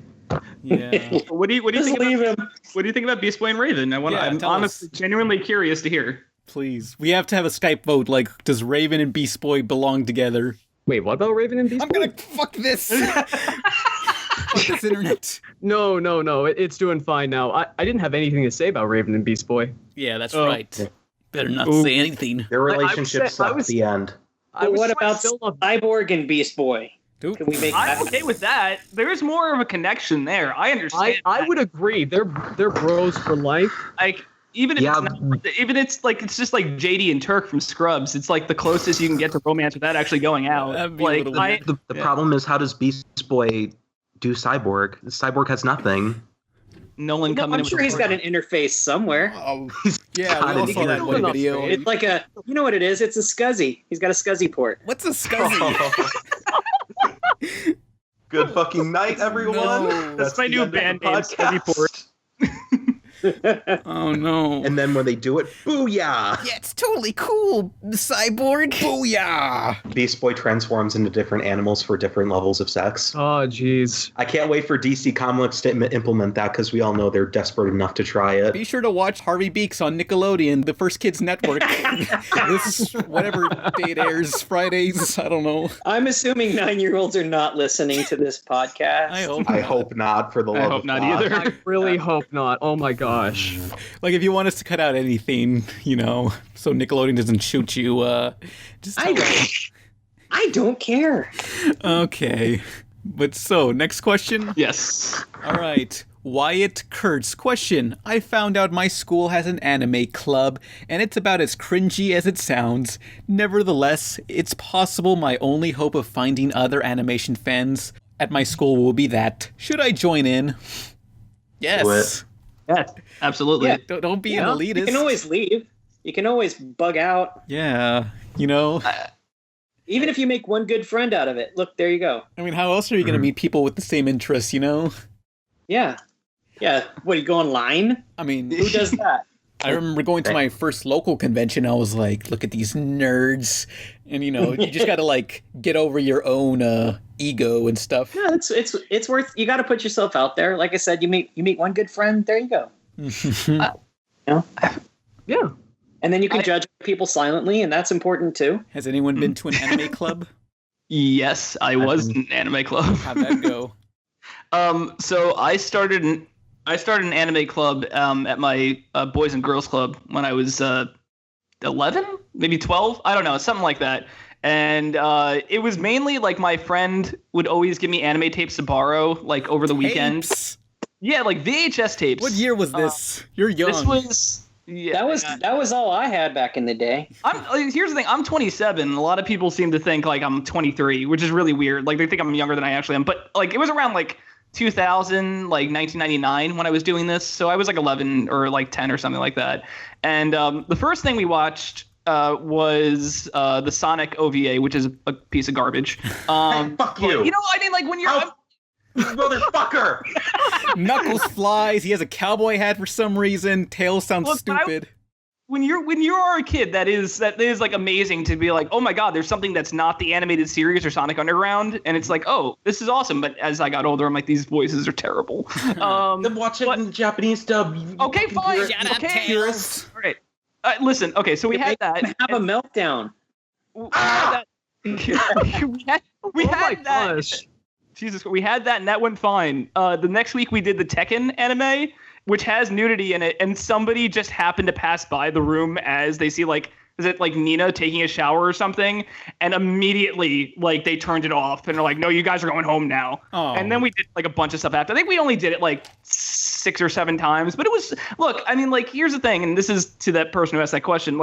[SPEAKER 2] Yeah.
[SPEAKER 5] What do you
[SPEAKER 6] Just
[SPEAKER 5] think?
[SPEAKER 6] leave him.
[SPEAKER 5] What do you think about Beast Boy and Raven?
[SPEAKER 2] Yeah,
[SPEAKER 5] I'm
[SPEAKER 2] tell
[SPEAKER 5] honestly
[SPEAKER 2] us.
[SPEAKER 5] genuinely curious to hear.
[SPEAKER 2] Please. We have to have a Skype vote. Like, does Raven and Beast Boy belong together?
[SPEAKER 4] Wait, what about Raven and Beast
[SPEAKER 2] I'm
[SPEAKER 4] Boy?
[SPEAKER 2] gonna fuck this. Fuck this internet.
[SPEAKER 4] No. It's doing fine now. I didn't have anything to say about Raven and Beast Boy.
[SPEAKER 2] Yeah, that's
[SPEAKER 5] Oh.
[SPEAKER 2] right. Better not
[SPEAKER 5] Ooh.
[SPEAKER 2] say anything.
[SPEAKER 3] Their
[SPEAKER 4] I would
[SPEAKER 3] relationship
[SPEAKER 4] say- I
[SPEAKER 3] sucked
[SPEAKER 4] was-
[SPEAKER 3] the end.
[SPEAKER 6] But what
[SPEAKER 4] trying
[SPEAKER 6] about
[SPEAKER 4] to fill up-
[SPEAKER 6] Cyborg and Beast Boy?
[SPEAKER 2] Oop.
[SPEAKER 6] Can we make
[SPEAKER 5] I'm
[SPEAKER 6] that?
[SPEAKER 5] okay with that. There's more of a connection there. I understand.
[SPEAKER 4] I
[SPEAKER 5] that.
[SPEAKER 4] would agree. They're bros for life.
[SPEAKER 5] Like even if
[SPEAKER 3] Yeah.
[SPEAKER 5] it's just like JD and Turk from Scrubs. It's like the closest you can get to romance without actually going out.
[SPEAKER 2] That'd be a
[SPEAKER 5] Like
[SPEAKER 2] little
[SPEAKER 5] I,
[SPEAKER 2] weird.
[SPEAKER 3] The problem is, how does Beast Boy do Cyborg? Cyborg has nothing.
[SPEAKER 5] Nolan
[SPEAKER 6] No,
[SPEAKER 5] coming
[SPEAKER 6] I'm
[SPEAKER 5] in
[SPEAKER 6] sure
[SPEAKER 5] with
[SPEAKER 6] he's
[SPEAKER 5] a
[SPEAKER 6] got an interface somewhere.
[SPEAKER 2] Oh, yeah, we all
[SPEAKER 3] God,
[SPEAKER 2] saw
[SPEAKER 3] he
[SPEAKER 2] that
[SPEAKER 3] can
[SPEAKER 2] one
[SPEAKER 4] enough
[SPEAKER 2] video.
[SPEAKER 4] space.
[SPEAKER 6] It's like you know what it is? It's a SCSI. He's got a SCSI port.
[SPEAKER 2] What's a SCSI?
[SPEAKER 3] Good fucking night, everyone.
[SPEAKER 2] No.
[SPEAKER 5] That's my
[SPEAKER 3] the
[SPEAKER 5] new
[SPEAKER 3] end of the
[SPEAKER 5] band name,
[SPEAKER 3] podcast.
[SPEAKER 5] Scuzzy Port.
[SPEAKER 2] Oh no.
[SPEAKER 3] And then when they do it, booyah!
[SPEAKER 2] Yeah, it's totally cool, Cyborg. Booyah!
[SPEAKER 3] Beast Boy transforms into different animals for different levels of sex.
[SPEAKER 4] Oh, jeez.
[SPEAKER 3] I can't wait for DC Comics to implement that because we all know they're desperate enough to try it.
[SPEAKER 2] Be sure to watch Harvey Beaks on Nickelodeon, the First Kids Network. This whatever day it airs, Fridays. I don't know.
[SPEAKER 6] I'm assuming 9-year-olds are not listening to this podcast.
[SPEAKER 2] I
[SPEAKER 3] I hope not, for the
[SPEAKER 5] I
[SPEAKER 3] love
[SPEAKER 5] hope
[SPEAKER 3] of
[SPEAKER 5] not
[SPEAKER 3] God.
[SPEAKER 5] either.
[SPEAKER 4] I really hope not. Oh my gosh.
[SPEAKER 2] Like, if you want us to cut out anything, so Nickelodeon doesn't shoot you, just tell us.
[SPEAKER 6] I don't care.
[SPEAKER 2] Okay. But so, next question.
[SPEAKER 5] Yes.
[SPEAKER 2] All right. Wyatt Kurtz. Question. I found out my school has an anime club, and it's about as cringy as it sounds. Nevertheless, it's possible my only hope of finding other animation fans at my school will be that. Should I join in? Yes.
[SPEAKER 5] Yes. Absolutely.
[SPEAKER 6] Yeah.
[SPEAKER 2] Don't be
[SPEAKER 6] Yeah,
[SPEAKER 2] an elitist.
[SPEAKER 6] You can always leave. You can always bug out.
[SPEAKER 2] Yeah.
[SPEAKER 6] Even if you make one good friend out of it. Look, there you go.
[SPEAKER 2] I mean, how else are you going to meet people with the same interests,
[SPEAKER 6] Yeah. Yeah. What, you go online?
[SPEAKER 2] I mean,
[SPEAKER 6] Who does that?
[SPEAKER 2] I remember going to my first local convention. I was like, look at these nerds. And, you just got to, get over your own ego and stuff.
[SPEAKER 6] No, it's worth. You got to put yourself out there. Like I said, you meet one good friend. There you go.
[SPEAKER 4] Yeah.
[SPEAKER 6] And then you can judge people silently, and that's important too.
[SPEAKER 2] Has anyone been to an anime club?
[SPEAKER 5] Yes, I was in an anime club.
[SPEAKER 2] How'd that go?
[SPEAKER 5] So I started an anime club at my Boys and Girls Club when I was 11, maybe 12. I don't know, something like that. And it was mainly my friend would always give me anime tapes to borrow over the weekend.
[SPEAKER 2] Tapes?
[SPEAKER 5] Yeah, VHS tapes.
[SPEAKER 2] What year was this? You're young.
[SPEAKER 5] This was. Yeah,
[SPEAKER 6] That was all I had back in the day.
[SPEAKER 5] Here's the thing. I'm 27. A lot of people seem to think I'm 23, which is really weird. They think I'm younger than I actually am. But it was around 2000, 1999 when I was doing this. So I was 11 or 10 or something like that. And the first thing we watched was the Sonic OVA, which is a piece of garbage.
[SPEAKER 3] Fuck you.
[SPEAKER 5] When you're.
[SPEAKER 3] Motherfucker!
[SPEAKER 2] Knuckles flies. He has a cowboy hat for some reason. Tails sounds
[SPEAKER 5] Look,
[SPEAKER 2] stupid.
[SPEAKER 5] When you're a kid, that is amazing to be oh my god, there's something that's not the animated series or Sonic Underground, and it's oh, this is awesome. But as I got older, I'm these voices are terrible.
[SPEAKER 3] Then watch it in Japanese dub.
[SPEAKER 5] Okay, fine.
[SPEAKER 2] Shut up,
[SPEAKER 5] Okay.
[SPEAKER 2] Tails.
[SPEAKER 5] All right. Listen. Okay, so we had that.
[SPEAKER 6] Have a meltdown.
[SPEAKER 5] We had that. We
[SPEAKER 4] Oh my
[SPEAKER 5] had that.
[SPEAKER 4] gosh.
[SPEAKER 5] Jesus, we had that, and that went fine. The next week we did the Tekken anime, which has nudity in it, and somebody just happened to pass by the room as they see is it Nina taking a shower or something, and immediately they turned it off and they're no, you guys are going home now.
[SPEAKER 2] Oh.
[SPEAKER 5] And then we did a bunch of stuff after. I think we only did it 6 or 7 times, but it was here's the thing, and this is to that person who asked that question,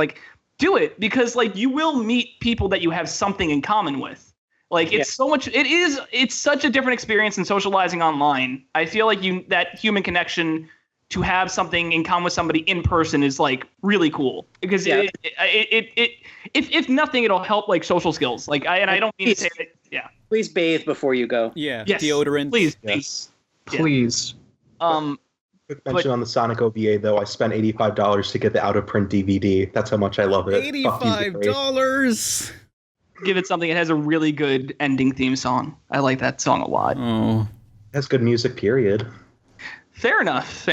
[SPEAKER 5] do it because you will meet people that you have something in common with. Like it's so much. It's such a different experience than socializing online. I feel like that human connection to have something in common with somebody in person is like really cool because if nothing, it'll help like social skills. Like I don't mean to say that. Yeah.
[SPEAKER 6] Please bathe before you go.
[SPEAKER 2] Yeah.
[SPEAKER 5] Yes.
[SPEAKER 2] Deodorant.
[SPEAKER 5] Please.
[SPEAKER 3] Yes.
[SPEAKER 4] Please.
[SPEAKER 3] Quick mention on the Sonic OVA, though. I spent $85 to get the out-of-print DVD. That's how much I love it.
[SPEAKER 2] $85.
[SPEAKER 5] Give it something. It has a really good ending theme song. I like that song a lot.
[SPEAKER 2] Oh.
[SPEAKER 3] It has good music, period.
[SPEAKER 5] Fair enough.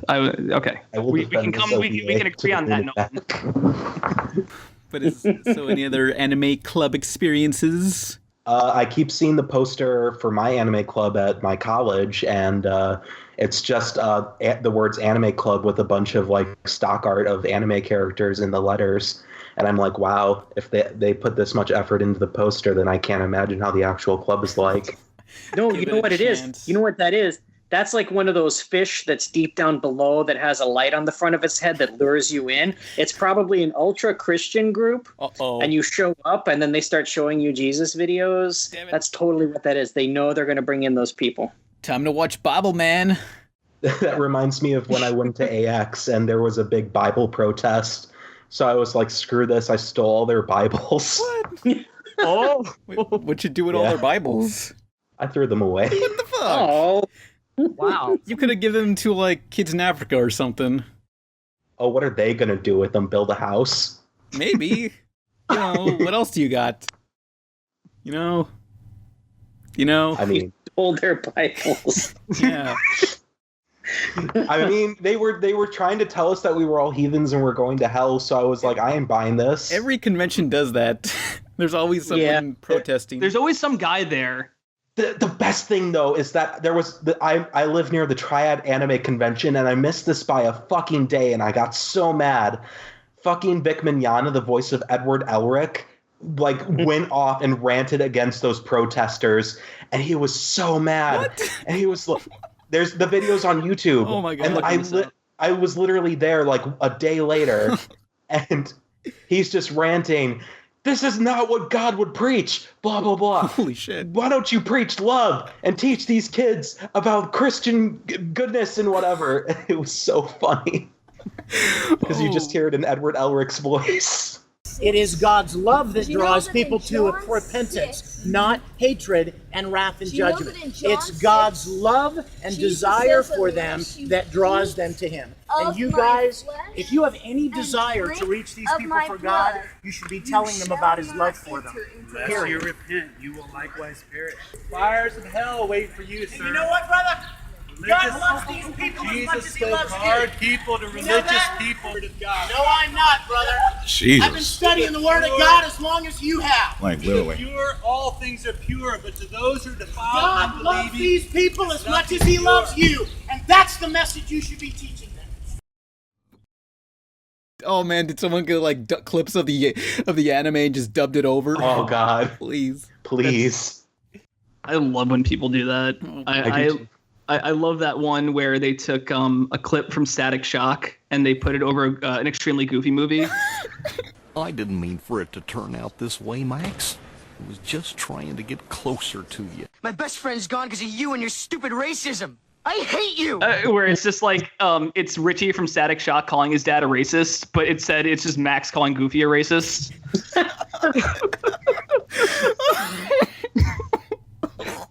[SPEAKER 5] Okay. We can come. We can agree on that note.
[SPEAKER 2] But so any other anime club experiences?
[SPEAKER 3] I keep seeing the poster for my anime club at my college, and it's just the words anime club with a bunch of like stock art of anime characters in the letters. And I'm like, wow, if they put this much effort into the poster, then I can't imagine how the actual club is like.
[SPEAKER 6] No, you know what it is? You know what that is? That's like one of those fish that's deep down below that has a light on the front of its head that lures you in. It's probably an ultra-Christian group, and you show up, and then they start showing you Jesus videos. That's totally what that is. They know they're going to bring in those people.
[SPEAKER 2] Time to watch Bible Man.
[SPEAKER 3] That reminds me of when I went to AX, and there was a big Bible protest. So I was like, screw this. I stole all their Bibles.
[SPEAKER 2] What? Oh. What'd you do with all their Bibles?
[SPEAKER 3] I threw them away.
[SPEAKER 2] What the fuck?
[SPEAKER 6] Oh.
[SPEAKER 4] Wow.
[SPEAKER 2] You could have given them to, like, kids in Africa or something.
[SPEAKER 3] Oh, what are they going to do with them? Build a house?
[SPEAKER 2] Maybe. You know, what else do you got? You know?
[SPEAKER 3] I mean...
[SPEAKER 6] Stole their Bibles.
[SPEAKER 2] Yeah.
[SPEAKER 3] I mean, they were trying to tell us that we were all heathens and we're going to hell, so I was like, I am buying this.
[SPEAKER 2] Every convention does that. There's always someone protesting.
[SPEAKER 5] There's always some guy there.
[SPEAKER 3] The best thing, though, is that there was... I live near the Triad Anime Convention, and I missed this by a fucking day, and I got so mad. Fucking Vic Mignogna, the voice of Edward Elric, like, went off and ranted against those protesters, and he was so mad.
[SPEAKER 2] What?
[SPEAKER 3] And he was like... There's the videos on YouTube.
[SPEAKER 2] Oh my God.
[SPEAKER 3] And I was literally there, like, a day later, and he's just ranting... This is not what God would preach, blah, blah, blah.
[SPEAKER 2] Holy shit.
[SPEAKER 3] Why don't you preach love and teach these kids about Christian goodness and whatever? It was so funny. Because you just hear it in Edward Elric's voice.
[SPEAKER 10] It is God's love that draws people to repentance, not hatred and wrath and judgment. It's God's love and desire for them that draws them to Him. And you guys, if you have any desire to reach these people for God, you should be telling them about His love for them.
[SPEAKER 11] Unless you repent, you will likewise perish. Fires of hell wait for you, sir.
[SPEAKER 10] You know what, brother? God loves these people as much as He loves you.
[SPEAKER 11] Hard people to religious people of God.
[SPEAKER 10] No, I'm not, brother.
[SPEAKER 11] Jesus.
[SPEAKER 10] I've been studying the Word of God as long as you have.
[SPEAKER 11] Like literally. Pure, all things are pure, but to those who defile
[SPEAKER 10] God
[SPEAKER 11] and
[SPEAKER 10] loves
[SPEAKER 11] believe
[SPEAKER 10] these people as much as He loves you, and that's the message you should be teaching them.
[SPEAKER 2] Oh man, did someone get like clips of the anime and just dubbed it over?
[SPEAKER 3] Oh God.
[SPEAKER 2] Please.
[SPEAKER 5] I love when people do that. I love that one where they took a clip from Static Shock and they put it over an extremely goofy movie.
[SPEAKER 12] I didn't mean for it to turn out this way, Max. I was just trying to get closer to you.
[SPEAKER 10] My best friend's gone because of you and your stupid racism. I hate you!
[SPEAKER 5] Where it's just like, it's Richie from Static Shock calling his dad a racist, but it's just Max calling Goofy a racist.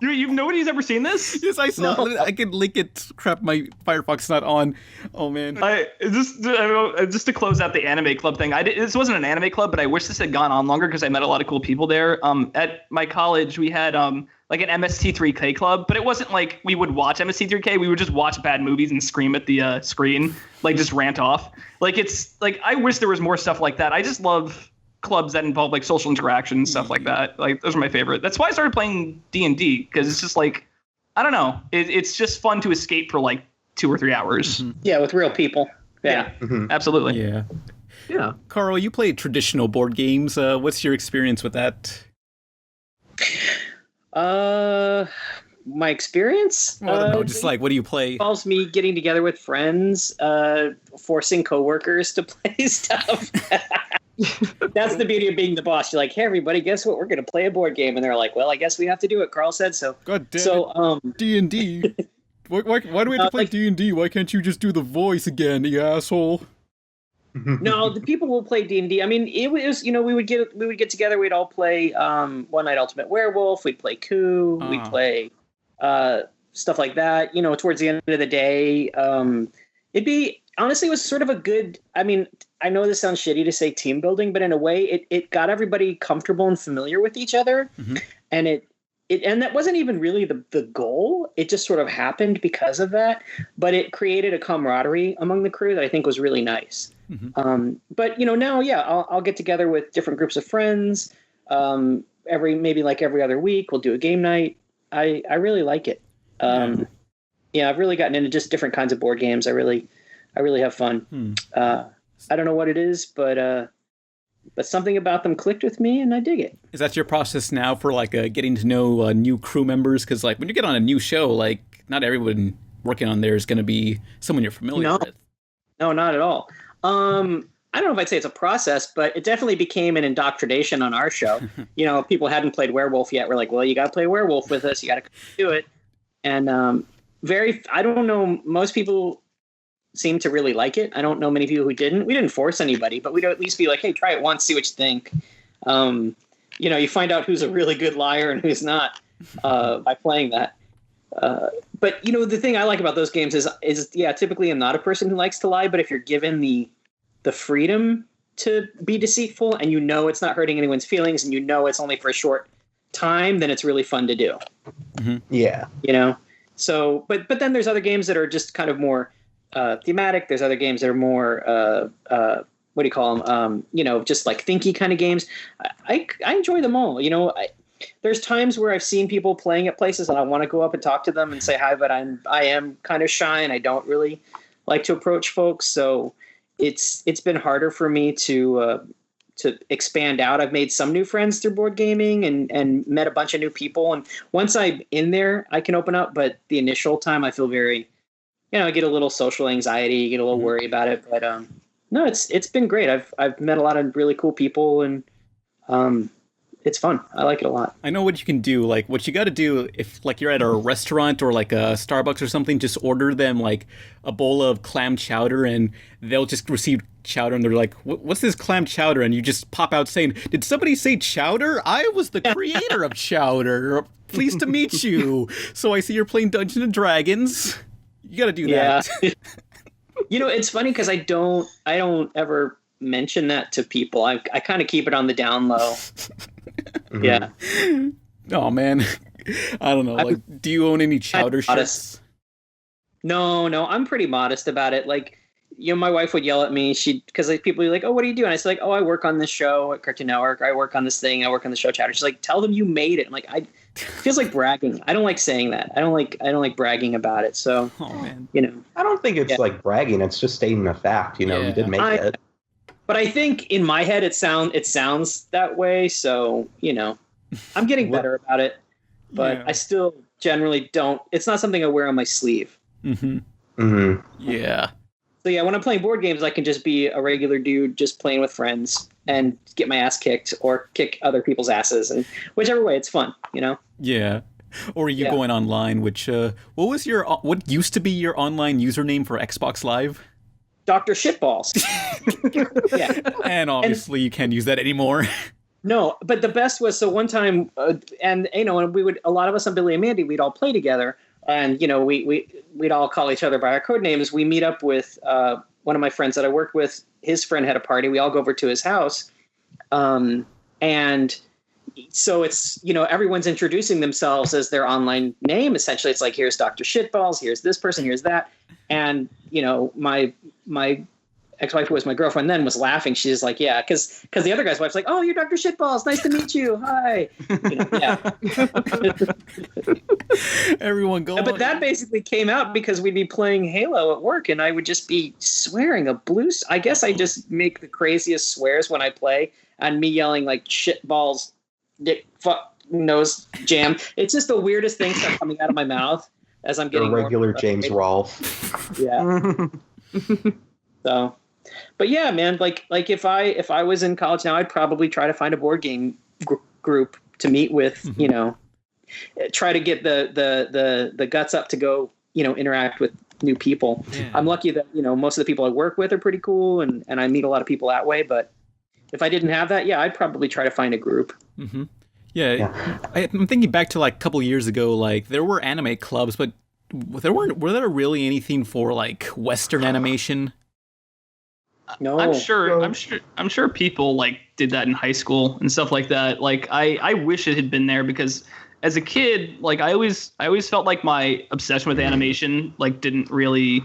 [SPEAKER 5] Nobody's ever seen this?
[SPEAKER 2] Yes, I saw. No. I can link it. Crap, my Firefox is not on. Oh man.
[SPEAKER 5] Just to close out the anime club thing. This wasn't an anime club, but I wish this had gone on longer because I met a lot of cool people there. At my college, we had like an MST3K club, but it wasn't like we would watch MST3K. We would just watch bad movies and scream at the screen, like just rant off. Like it's like I wish there was more stuff like that. I just love clubs that involve like social interaction and stuff like that. Like those are my favorite. That's why I started playing D&D, because it's just like, I don't know, it's just fun to escape for like 2 or 3 hours.
[SPEAKER 6] Mm-hmm. Yeah, with real people. Yeah.
[SPEAKER 5] Absolutely.
[SPEAKER 2] Yeah. Carl, you play traditional board games. What's your experience with that?
[SPEAKER 6] My experience?
[SPEAKER 2] Well, I don't know, just like, what do you play?
[SPEAKER 6] Involves me getting together with friends, forcing coworkers to play stuff. That's the beauty of being the boss. You're like, hey, everybody, guess what? We're going to play a board game. And they're like, well, I guess we have to do it. Carl said so.
[SPEAKER 2] God damn it. D&D. Why do we have to play D&D? Why can't you just do the voice again, you asshole?
[SPEAKER 6] No, the people will play D&D. I mean, it was, we would get together. We'd all play One Night Ultimate Werewolf. We'd play Coup. We'd play stuff like that. Towards the end of the day, honestly, it was sort of a good, I mean, I know this sounds shitty to say team building, but in a way it got everybody comfortable and familiar with each other. Mm-hmm. And and that wasn't even really the goal. It just sort of happened because of that, but it created a camaraderie among the crew that I think was really nice. Mm-hmm. But now, I'll get together with different groups of friends. Maybe every other week, we'll do a game night. I really like it. I've really gotten into just different kinds of board games. I really have fun. I don't know what it is, but something about them clicked with me, and I dig it.
[SPEAKER 2] Is that your process now for getting to know new crew members? Because when you get on a new show, not everyone working on there is going to be someone you're familiar with.
[SPEAKER 6] No, not at all. I don't know if I'd say it's a process, but it definitely became an indoctrination on our show. People hadn't played Werewolf yet. We're like, well, you got to play Werewolf with us. You got to do it. And I don't know, most people seem to really like it. I don't know many people who didn't. We didn't force anybody, but we'd at least be like, hey, try it once, see what you think. You find out who's a really good liar and who's not by playing that. But the thing I like about those games is typically I'm not a person who likes to lie, but if you're given the freedom to be deceitful and it's not hurting anyone's feelings and it's only for a short time, then it's really fun to do.
[SPEAKER 3] Mm-hmm. Yeah.
[SPEAKER 6] So, but then there's other games that are just kind of more thematic. There's other games that are more, what do you call them? Just thinky kind of games. I enjoy them all. There's times where I've seen people playing at places and I want to go up and talk to them and say hi, but I am kind of shy and I don't really like to approach folks. So it's been harder for me to expand out. I've made some new friends through board gaming and met a bunch of new people. And once I'm in there, I can open up. But the initial time I feel very, I get a little social anxiety, get a little worried about it. But no, it's been great. I've met a lot of really cool people and it's fun. I like it a lot.
[SPEAKER 2] I know what you can do. What you got to do if you're at a restaurant or a Starbucks or something, just order them a bowl of clam chowder and they'll just receive chowder and they're like, what's this clam chowder? And you just pop out saying, did somebody say chowder? I was the creator of chowder. Pleased to meet you. So I see you're playing Dungeons and Dragons. You got to do that.
[SPEAKER 6] It's funny because I don't ever mention that to people. I kind of keep it on the down low.
[SPEAKER 3] Mm-hmm.
[SPEAKER 6] Yeah.
[SPEAKER 2] Oh man, I don't know. Do you own any chowder shirts?
[SPEAKER 6] No, I'm pretty modest about it. My wife would yell at me. Because people are like, oh, what do you do? And I say oh, I work on this show at Cartoon Network. I work on this thing. I work on the show Chowder. She's like, tell them you made it. I'm like, it feels like bragging. I don't like saying that. I don't like bragging about it. So,
[SPEAKER 2] oh man,
[SPEAKER 3] I don't think it's bragging. It's just stating a fact. You did make it.
[SPEAKER 6] But I think in my head it sounds that way. So I'm getting better about it. But I still generally don't. It's not something I wear on my sleeve.
[SPEAKER 2] Mm-hmm.
[SPEAKER 3] Mm-hmm.
[SPEAKER 2] Yeah.
[SPEAKER 6] So when I'm playing board games, I can just be a regular dude just playing with friends and get my ass kicked or kick other people's asses, and whichever way, it's fun,
[SPEAKER 2] Yeah. Or you going online? Which what used to be your online username for Xbox Live?
[SPEAKER 6] Dr. Shitballs. Yeah.
[SPEAKER 2] And obviously you can't use that anymore.
[SPEAKER 6] No, but the best was one time, and we would, a lot of us on Billy and Mandy, we'd all play together. And, we'd all call each other by our code names. We meet up with one of my friends that I worked with. His friend had a party. We all go over to his house. And so it's, everyone's introducing themselves as their online name. Essentially, it's here's Dr. Shitballs, here's this person, here's that. And, my ex-wife, who was my girlfriend then, was laughing. She's like, yeah, because the other guy's wife's like, oh, you're Dr. Shitballs. Nice to meet you. Hi.
[SPEAKER 2] Everyone go.
[SPEAKER 6] But that basically came out because we'd be playing Halo at work, and I would just be swearing I guess I just make the craziest swears when I play, and me yelling shitballs, dick, fuck, nose, jam. It's just the weirdest things start coming out of my mouth as I'm getting
[SPEAKER 3] regular
[SPEAKER 6] more
[SPEAKER 3] James Rolfe.
[SPEAKER 6] Yeah. So, But yeah, man, like if I was in college now, I'd probably try to find a board game group to meet with, you know, try to get the guts up to go, you know, interact with new people.
[SPEAKER 2] Yeah.
[SPEAKER 6] I'm lucky that, you know, most of the people I work with are pretty cool and I meet a lot of people that way. But if I didn't have that, yeah, I'd probably try to find a group.
[SPEAKER 2] Mm-hmm. Yeah. I'm thinking back to like a couple years ago, like there were anime clubs, but were there really anything for like Western animation?
[SPEAKER 6] No,
[SPEAKER 5] I'm sure people like did that in high school and stuff like that. Like I wish it had been there because as a kid, like I always felt like my obsession with animation like didn't really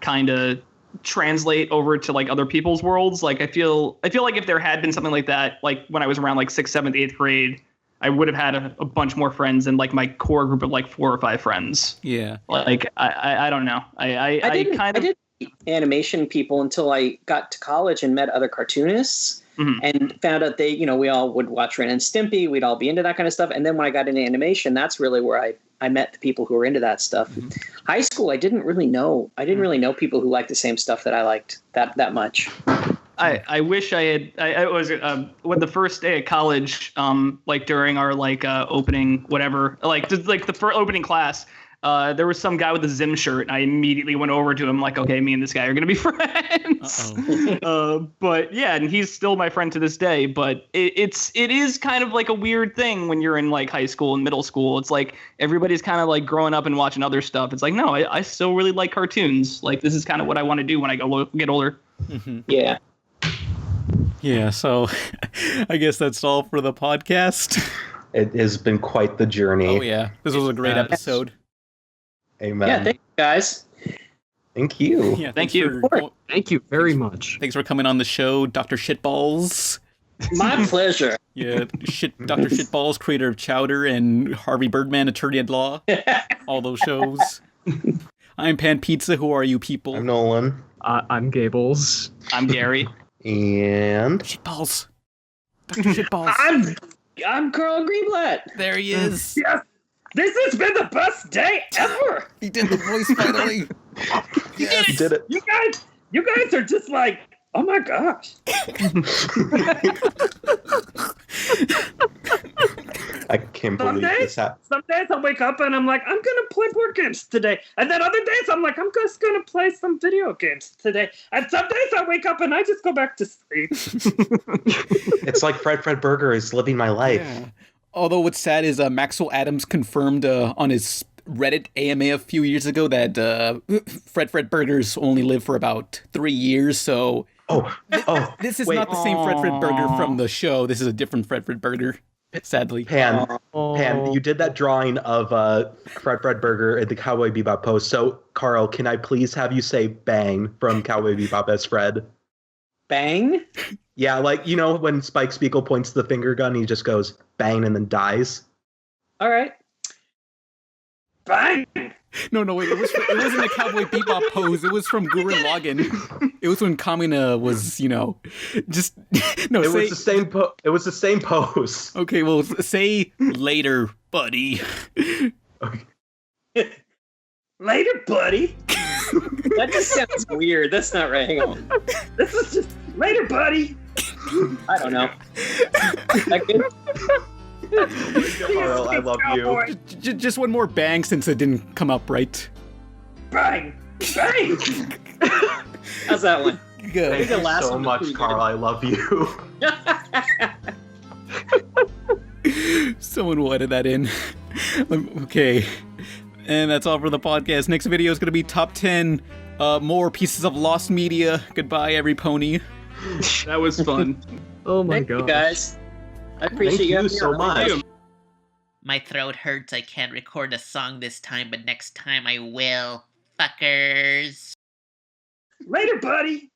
[SPEAKER 5] kind of translate over to like other people's worlds. Like I feel like if there had been something like that, like when I was around like 6th, 7th, 8th grade, I would have had a bunch more friends than like my core group of like 4 or 5 friends.
[SPEAKER 2] Yeah.
[SPEAKER 5] Like I don't know. I didn't
[SPEAKER 6] animation people until I got to college and met other cartoonists and found out they, you know, we all would watch Ren and Stimpy. We'd all be into that kind of stuff. And then when I got into animation, that's really where I met the people who were into that stuff. High school, I didn't really know people who liked the same stuff that I liked that much.
[SPEAKER 5] I wish I was when the first day at college, like during our like opening whatever, like just like the first opening class, there was some guy with a Zim shirt, and I immediately went over to him like, okay, me and this guy are gonna be friends. But yeah, and he's still my friend to this day. But it is kind of like a weird thing when you're in like high school and middle school. It's like everybody's kind of like growing up and watching other stuff. It's like, no, I still really like cartoons. Like this is kind of what I want to do when I get older.
[SPEAKER 6] Yeah.
[SPEAKER 2] Yeah, so I guess that's all for the podcast.
[SPEAKER 3] It has been quite the journey.
[SPEAKER 2] Oh yeah, this was a great episode.
[SPEAKER 3] Amen.
[SPEAKER 6] Yeah, thank you guys.
[SPEAKER 3] Thank you.
[SPEAKER 2] Yeah,
[SPEAKER 5] Thank you.
[SPEAKER 4] Thank you very much.
[SPEAKER 2] Thanks for coming on the show, Dr. Shitballs.
[SPEAKER 6] My pleasure.
[SPEAKER 2] Yeah, Dr. Shitballs, creator of Chowder and Harvey Birdman, attorney at law. All those shows. I'm Pan Pizza. Who are you people?
[SPEAKER 3] I'm Nolan.
[SPEAKER 4] I'm Gables.
[SPEAKER 5] I'm Gary.
[SPEAKER 3] And
[SPEAKER 2] Shitballs. Dr. Shitballs.
[SPEAKER 6] I'm Carl Greenblatt.
[SPEAKER 2] There he is.
[SPEAKER 8] Yes, this has been the best day ever.
[SPEAKER 2] He did the voice finally.
[SPEAKER 3] yes, he did it.
[SPEAKER 8] You guys are just like, oh my gosh.
[SPEAKER 3] I can't believe this happened.
[SPEAKER 8] Some days I wake up and I'm like, I'm gonna play board games today, and then other days I'm like, I'm just gonna play some video games today, and some days I wake up and I just go back to sleep.
[SPEAKER 3] It's like Fred Burger is living my life.
[SPEAKER 2] Yeah. Although what's sad is Maxwell Adams confirmed on his Reddit AMA a few years ago that Fred Burgers only lived for about 3 years, so... This is not the same Fred Burger from the show. This is a different Fred Burger, sadly.
[SPEAKER 3] Pan, you did that drawing of Fred Burger at the Cowboy Bebop post, so Carl, can I please have you say bang from Cowboy Bebop as Fred?
[SPEAKER 6] Bang?
[SPEAKER 3] Yeah, like, you know when Spike Spiegel points the finger gun, he just goes bang and then dies?
[SPEAKER 6] All right.
[SPEAKER 8] Bang!
[SPEAKER 2] No, wait, it wasn't a Cowboy Bebop pose. It was from Gurren Lagann. It was when Kamina was, just... No,
[SPEAKER 3] it was the same pose.
[SPEAKER 2] Okay, well, say later, buddy.
[SPEAKER 8] Okay. Later, buddy.
[SPEAKER 6] That just sounds weird. That's not right. Hang on.
[SPEAKER 8] This is just later, buddy.
[SPEAKER 6] I don't know.
[SPEAKER 3] Carl, I love you.
[SPEAKER 2] Just one more bang since it didn't come up right.
[SPEAKER 8] Bang! Bang!
[SPEAKER 6] How's that one?
[SPEAKER 3] Good. Thank you so much, Carl. I love you.
[SPEAKER 2] Someone will edit that in. Okay. And that's all for the podcast. Next video is going to be top 10 more pieces of lost media. Goodbye, every pony.
[SPEAKER 5] That was fun.
[SPEAKER 4] Oh my god.
[SPEAKER 6] Thank you guys. I appreciate
[SPEAKER 3] you so much.
[SPEAKER 13] My throat hurts. I can't record a song this time, but next time I will. Fuckers.
[SPEAKER 8] Later, buddy.